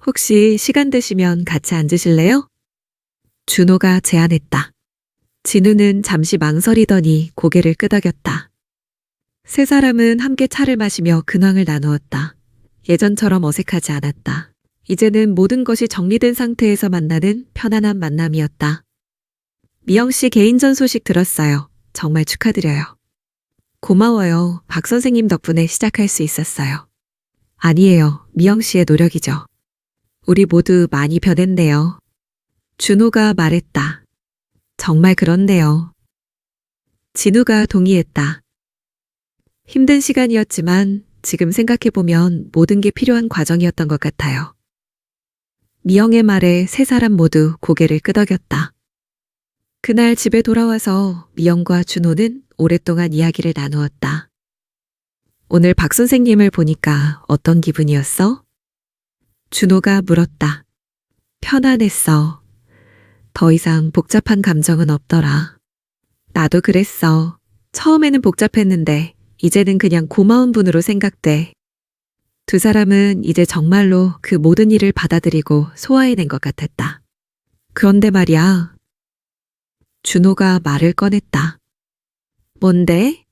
혹시 시간 되시면 같이 앉으실래요? 준호가 제안했다. 진우는 잠시 망설이더니 고개를 끄덕였다. 세 사람은 함께 차를 마시며 근황을 나누었다. 예전처럼 어색하지 않았다. 이제는 모든 것이 정리된 상태에서 만나는 편안한 만남이었다. 미영 씨 개인전 소식 들었어요. 정말 축하드려요. 고마워요. 박 선생님 덕분에 시작할 수 있었어요. 아니에요. 미영 씨의 노력이죠. 우리 모두 많이 변했네요. 준호가 말했다. 정말 그렇네요. 진우가 동의했다. 힘든 시간이었지만 지금 생각해보면 모든 게 필요한 과정이었던 것 같아요. 미영의 말에 세 사람 모두 고개를 끄덕였다. 그날 집에 돌아와서 미영과 준호는 오랫동안 이야기를 나누었다. 오늘 박 선생님을 보니까 어떤 기분이었어? 준호가 물었다. 편안했어. 더 이상 복잡한 감정은 없더라. 나도 그랬어. 처음에는 복잡했는데 이제는 그냥 고마운 분으로 생각돼. 두 사람은 이제 정말로 그 모든 일을 받아들이고 소화해낸 것 같았다. 그런데 말이야. 준호가 말을 꺼냈다. 뭔데?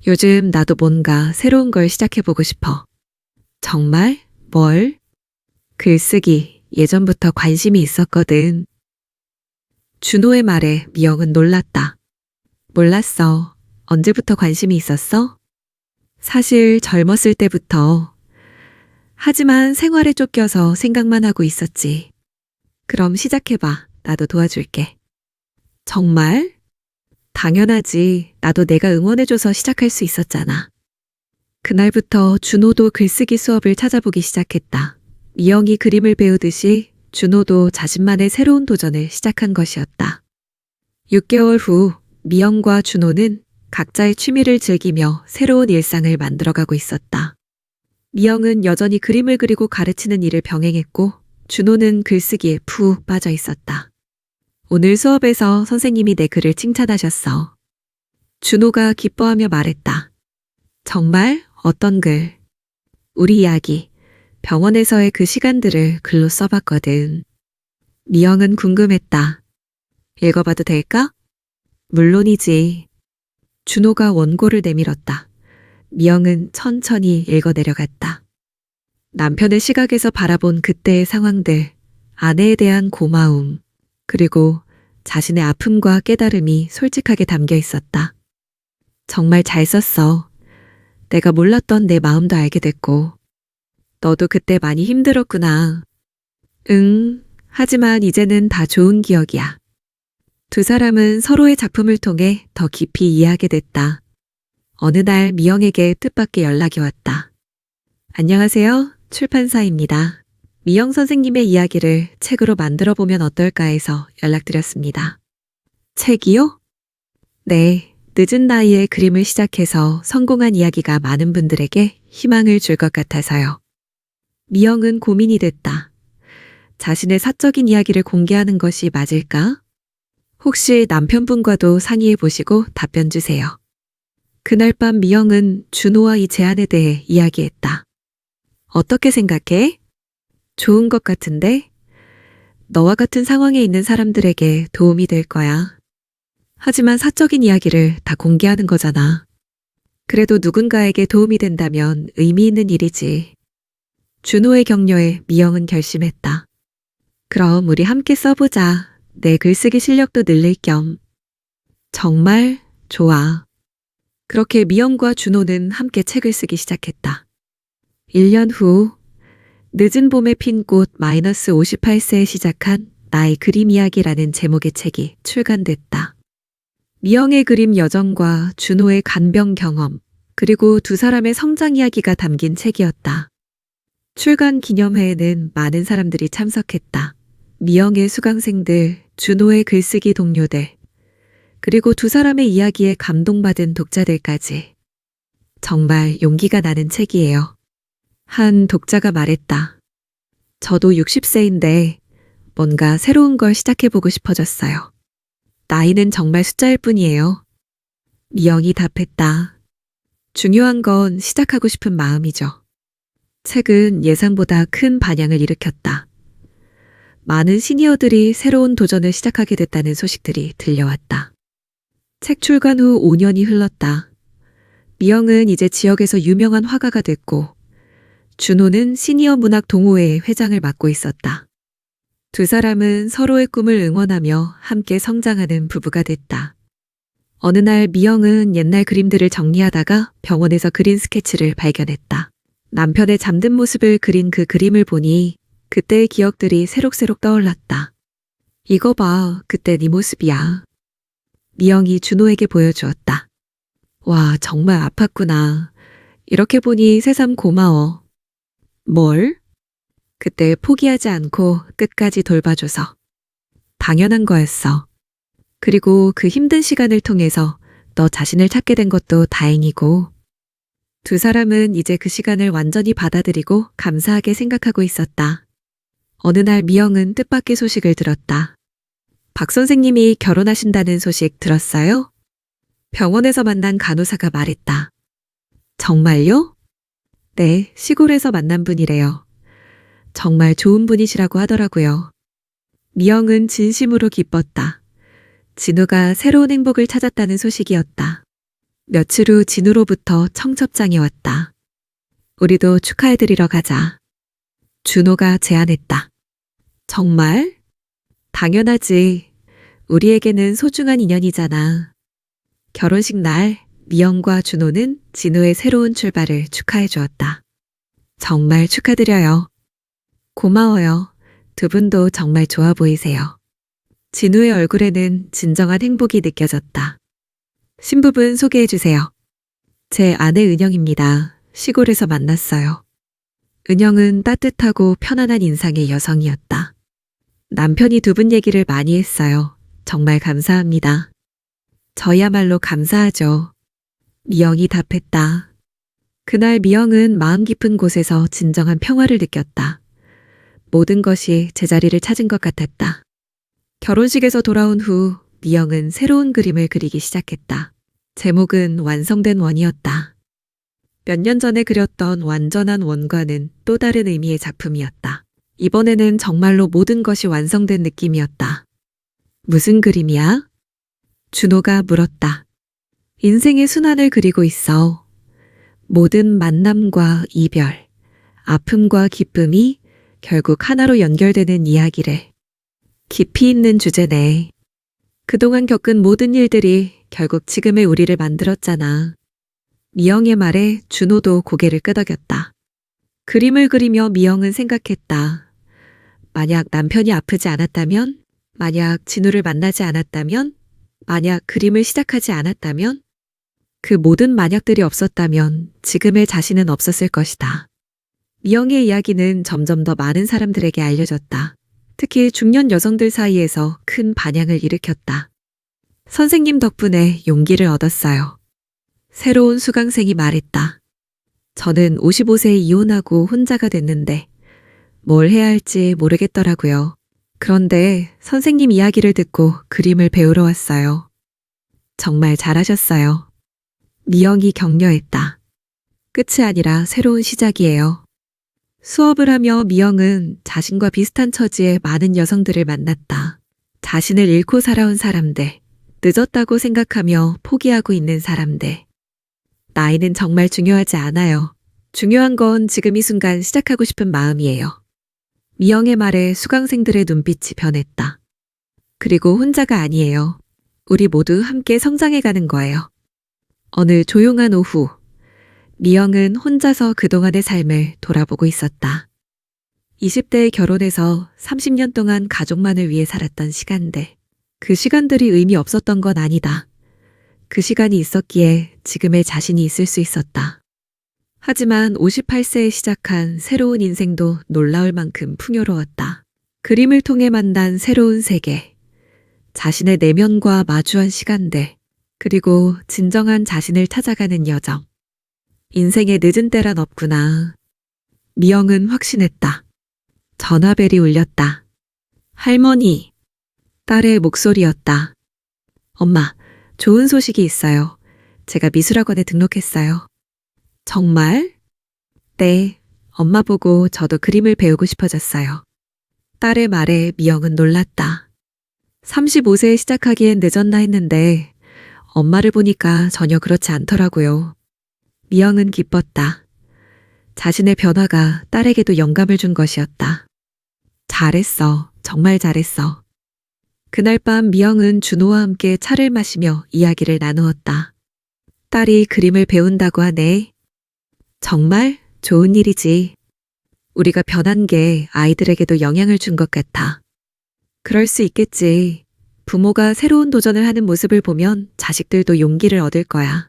요즘 나도 뭔가 새로운 걸 시작해보고 싶어. 정말? 뭘? 글쓰기 예전부터 관심이 있었거든. 준호의 말에 미영은 놀랐다. 몰랐어. 언제부터 관심이 있었어? 사실 젊었을 때부터. 하지만 생활에 쫓겨서 생각만 하고 있었지. 그럼 시작해봐. 나도 도와줄게. 정말? 당연하지. 나도 내가 응원해줘서 시작할 수 있었잖아. 그날부터 준호도 글쓰기 수업을 찾아보기 시작했다. 미영이 그림을 배우듯이 준호도 자신만의 새로운 도전을 시작한 것이었다. 6개월 후 미영과 준호는 각자의 취미를 즐기며 새로운 일상을 만들어가고 있었다. 미영은 여전히 그림을 그리고 가르치는 일을 병행했고 준호는 글쓰기에 푹 빠져 있었다. 오늘 수업에서 선생님이 내 글을 칭찬하셨어. 준호가 기뻐하며 말했다. 정말? 어떤 글? 우리 이야기, 병원에서의 그 시간들을 글로 써봤거든. 미영은 궁금했다. 읽어봐도 될까? 물론이지. 준호가 원고를 내밀었다. 미영은 천천히 읽어 내려갔다. 남편의 시각에서 바라본 그때의 상황들, 아내에 대한 고마움, 그리고 자신의 아픔과 깨달음이 솔직하게 담겨 있었다. 정말 잘 썼어. 내가 몰랐던 내 마음도 알게 됐고. 너도 그때 많이 힘들었구나. 응, 하지만 이제는 다 좋은 기억이야. 두 사람은 서로의 작품을 통해 더 깊이 이해하게 됐다. 어느 날 미영에게 뜻밖의 연락이 왔다. 안녕하세요. 출판사입니다. 미영 선생님의 이야기를 책으로 만들어 보면 어떨까 해서 연락드렸습니다. 책이요? 네, 늦은 나이에 그림을 시작해서 성공한 이야기가 많은 분들에게 희망을 줄 것 같아서요. 미영은 고민이 됐다. 자신의 사적인 이야기를 공개하는 것이 맞을까? 혹시 남편분과도 상의해 보시고 답변 주세요. 그날 밤 미영은 준호와 이 제안에 대해 이야기했다. 어떻게 생각해? 좋은 것 같은데? 너와 같은 상황에 있는 사람들에게 도움이 될 거야. 하지만 사적인 이야기를 다 공개하는 거잖아. 그래도 누군가에게 도움이 된다면 의미 있는 일이지. 준호의 격려에 미영은 결심했다. 그럼 우리 함께 써보자. 내 글쓰기 실력도 늘릴 겸. 정말 좋아. 그렇게 미영과 준호는 함께 책을 쓰기 시작했다. 1년 후 늦은 봄에 핀 꽃 -58세에 시작한 나의 그림 이야기라는 제목의 책이 출간됐다. 미영의 그림 여정과 준호의 간병 경험, 그리고 두 사람의 성장 이야기가 담긴 책이었다. 출간 기념회에는 많은 사람들이 참석했다. 미영의 수강생들, 준호의 글쓰기 동료들, 그리고 두 사람의 이야기에 감동받은 독자들까지. 정말 용기가 나는 책이에요. 한 독자가 말했다. 저도 60세인데 뭔가 새로운 걸 시작해보고 싶어졌어요. 나이는 정말 숫자일 뿐이에요. 미영이 답했다. 중요한 건 시작하고 싶은 마음이죠. 책은 예상보다 큰 반향을 일으켰다. 많은 시니어들이 새로운 도전을 시작하게 됐다는 소식들이 들려왔다. 책 출간 후 5년이 흘렀다. 미영은 이제 지역에서 유명한 화가가 됐고 준호는 시니어 문학 동호회의 회장을 맡고 있었다. 두 사람은 서로의 꿈을 응원하며 함께 성장하는 부부가 됐다. 어느 날 미영은 옛날 그림들을 정리하다가 병원에서 그린 스케치를 발견했다. 남편의 잠든 모습을 그린 그 그림을 보니 그때의 기억들이 새록새록 떠올랐다. 이거 봐, 그때 네 모습이야. 미영이 준호에게 보여주었다. 와, 정말 아팠구나. 이렇게 보니 새삼 고마워. 뭘? 그때 포기하지 않고 끝까지 돌봐줘서. 당연한 거였어. 그리고 그 힘든 시간을 통해서 너 자신을 찾게 된 것도 다행이고. 두 사람은 이제 그 시간을 완전히 받아들이고 감사하게 생각하고 있었다. 어느 날 미영은 뜻밖의 소식을 들었다. 박 선생님이 결혼하신다는 소식 들었어요? 병원에서 만난 간호사가 말했다. 정말요? 네, 시골에서 만난 분이래요. 정말 좋은 분이시라고 하더라고요. 미영은 진심으로 기뻤다. 진우가 새로운 행복을 찾았다는 소식이었다. 며칠 후 진우로부터 청첩장이 왔다. 우리도 축하해드리러 가자. 준호가 제안했다. 정말? 당연하지. 우리에게는 소중한 인연이잖아. 결혼식 날 미영과 준호는 진우의 새로운 출발을 축하해 주었다. 정말 축하드려요. 고마워요. 두 분도 정말 좋아 보이세요. 진우의 얼굴에는 진정한 행복이 느껴졌다. 신부분 소개해 주세요. 제 아내 은영입니다. 시골에서 만났어요. 은영은 따뜻하고 편안한 인상의 여성이었다. 남편이 두 분 얘기를 많이 했어요. 정말 감사합니다. 저야말로 감사하죠. 미영이 답했다. 그날 미영은 마음 깊은 곳에서 진정한 평화를 느꼈다. 모든 것이 제자리를 찾은 것 같았다. 결혼식에서 돌아온 후 미영은 새로운 그림을 그리기 시작했다. 제목은 완성된 원이었다. 몇 년 전에 그렸던 완전한 원과는 또 다른 의미의 작품이었다. 이번에는 정말로 모든 것이 완성된 느낌이었다. 무슨 그림이야? 준호가 물었다. 인생의 순환을 그리고 있어. 모든 만남과 이별, 아픔과 기쁨이 결국 하나로 연결되는 이야기를. 깊이 있는 주제네. 그동안 겪은 모든 일들이 결국 지금의 우리를 만들었잖아. 미영의 말에 준호도 고개를 끄덕였다. 그림을 그리며 미영은 생각했다. 만약 남편이 아프지 않았다면, 만약 진우를 만나지 않았다면, 만약 그림을 시작하지 않았다면, 그 모든 만약들이 없었다면 지금의 자신은 없었을 것이다. 미영의 이야기는 점점 더 많은 사람들에게 알려졌다. 특히 중년 여성들 사이에서 큰 반향을 일으켰다. 선생님 덕분에 용기를 얻었어요. 새로운 수강생이 말했다. 저는 55세에 이혼하고 혼자가 됐는데 뭘 해야 할지 모르겠더라고요. 그런데 선생님 이야기를 듣고 그림을 배우러 왔어요. 정말 잘하셨어요. 미영이 격려했다. 끝이 아니라 새로운 시작이에요. 수업을 하며 미영은 자신과 비슷한 처지의 많은 여성들을 만났다. 자신을 잃고 살아온 사람들, 늦었다고 생각하며 포기하고 있는 사람들. 나이는 정말 중요하지 않아요. 중요한 건 지금 이 순간 시작하고 싶은 마음이에요. 미영의 말에 수강생들의 눈빛이 변했다. 그리고 혼자가 아니에요. 우리 모두 함께 성장해가는 거예요. 어느 조용한 오후, 미영은 혼자서 그동안의 삶을 돌아보고 있었다. 20대에 결혼해서 30년 동안 가족만을 위해 살았던 시간들. 그 시간들이 의미 없었던 건 아니다. 그 시간이 있었기에 지금의 자신이 있을 수 있었다. 하지만 58세에 시작한 새로운 인생도 놀라울 만큼 풍요로웠다. 그림을 통해 만난 새로운 세계, 자신의 내면과 마주한 시간들, 그리고 진정한 자신을 찾아가는 여정. 인생의 늦은 때란 없구나. 미영은 확신했다. 전화벨이 울렸다. 할머니. 딸의 목소리였다. 엄마, 좋은 소식이 있어요. 제가 미술학원에 등록했어요. 정말? 네, 엄마 보고 저도 그림을 배우고 싶어졌어요. 딸의 말에 미영은 놀랐다. 35세에 시작하기엔 늦었나 했는데 엄마를 보니까 전혀 그렇지 않더라고요. 미영은 기뻤다. 자신의 변화가 딸에게도 영감을 준 것이었다. 잘했어. 정말 잘했어. 그날 밤 미영은 준호와 함께 차를 마시며 이야기를 나누었다. 딸이 그림을 배운다고 하네. 정말 좋은 일이지. 우리가 변한 게 아이들에게도 영향을 준 것 같아. 그럴 수 있겠지. 부모가 새로운 도전을 하는 모습을 보면 자식들도 용기를 얻을 거야.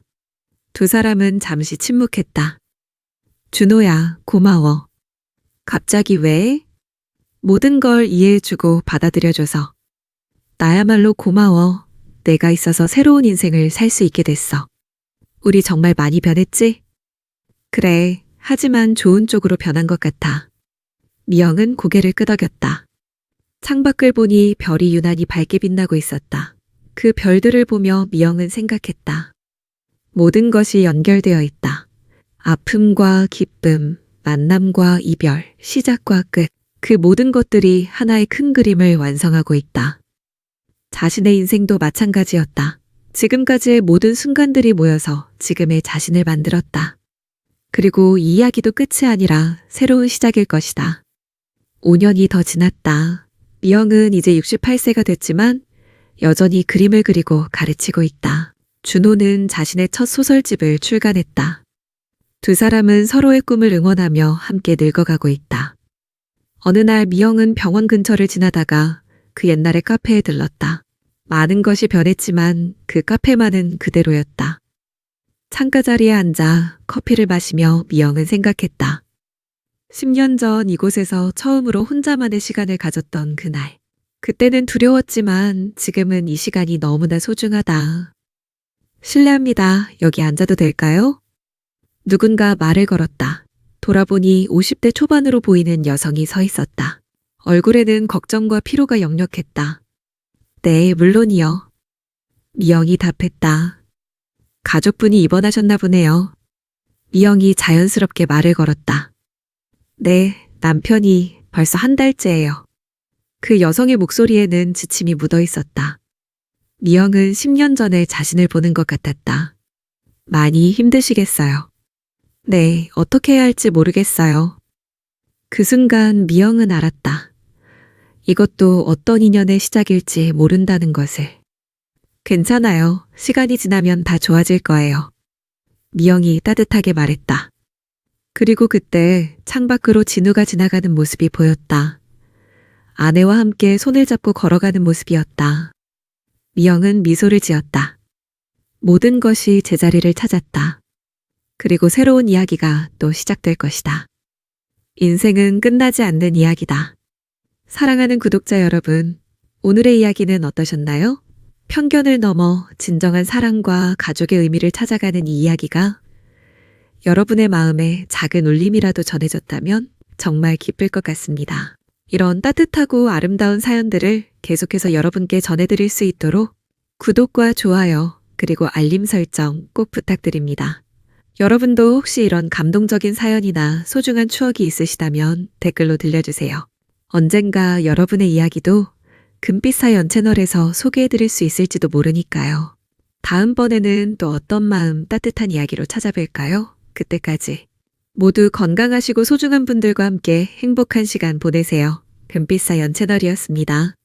두 사람은 잠시 침묵했다. 준호야, 고마워. 갑자기 왜? 모든 걸 이해해주고 받아들여줘서. 나야말로 고마워. 내가 있어서 새로운 인생을 살 수 있게 됐어. 우리 정말 많이 변했지? 그래, 하지만 좋은 쪽으로 변한 것 같아. 미영은 고개를 끄덕였다. 창밖을 보니 별이 유난히 밝게 빛나고 있었다. 그 별들을 보며 미영은 생각했다. 모든 것이 연결되어 있다. 아픔과 기쁨, 만남과 이별, 시작과 끝. 그 모든 것들이 하나의 큰 그림을 완성하고 있다. 자신의 인생도 마찬가지였다. 지금까지의 모든 순간들이 모여서 지금의 자신을 만들었다. 그리고 이 이야기도 끝이 아니라 새로운 시작일 것이다. 5년이 더 지났다. 미영은 이제 68세가 됐지만 여전히 그림을 그리고 가르치고 있다. 준호는 자신의 첫 소설집을 출간했다. 두 사람은 서로의 꿈을 응원하며 함께 늙어가고 있다. 어느 날 미영은 병원 근처를 지나다가 그 옛날의 카페에 들렀다. 많은 것이 변했지만 그 카페만은 그대로였다. 창가 자리에 앉아 커피를 마시며 미영은 생각했다. 10년 전 이곳에서 처음으로 혼자만의 시간을 가졌던 그날. 그때는 두려웠지만 지금은 이 시간이 너무나 소중하다. 실례합니다. 여기 앉아도 될까요? 누군가 말을 걸었다. 돌아보니 50대 초반으로 보이는 여성이 서 있었다. 얼굴에는 걱정과 피로가 역력했다. 네, 물론이요. 미영이 답했다. 가족분이 입원하셨나 보네요. 미영이 자연스럽게 말을 걸었다. 네, 남편이 벌써 한 달째예요. 그 여성의 목소리에는 지침이 묻어 있었다. 미영은 10년 전에 자신을 보는 것 같았다. 많이 힘드시겠어요. 네, 어떻게 해야 할지 모르겠어요. 그 순간 미영은 알았다. 이것도 어떤 인연의 시작일지 모른다는 것을. 괜찮아요. 시간이 지나면 다 좋아질 거예요. 미영이 따뜻하게 말했다. 그리고 그때 창밖으로 진우가 지나가는 모습이 보였다. 아내와 함께 손을 잡고 걸어가는 모습이었다. 미영은 미소를 지었다. 모든 것이 제자리를 찾았다. 그리고 새로운 이야기가 또 시작될 것이다. 인생은 끝나지 않는 이야기다. 사랑하는 구독자 여러분, 오늘의 이야기는 어떠셨나요? 편견을 넘어 진정한 사랑과 가족의 의미를 찾아가는 이 이야기가 여러분의 마음에 작은 울림이라도 전해졌다면 정말 기쁠 것 같습니다. 이런 따뜻하고 아름다운 사연들을 계속해서 여러분께 전해드릴 수 있도록 구독과 좋아요, 그리고 알림 설정 꼭 부탁드립니다. 여러분도 혹시 이런 감동적인 사연이나 소중한 추억이 있으시다면 댓글로 들려주세요. 언젠가 여러분의 이야기도 금빛사연 채널에서 소개해드릴 수 있을지도 모르니까요. 다음번에는 또 어떤 마음 따뜻한 이야기로 찾아뵐까요? 그때까지 모두 건강하시고 소중한 분들과 함께 행복한 시간 보내세요. 금빛사연 채널이었습니다.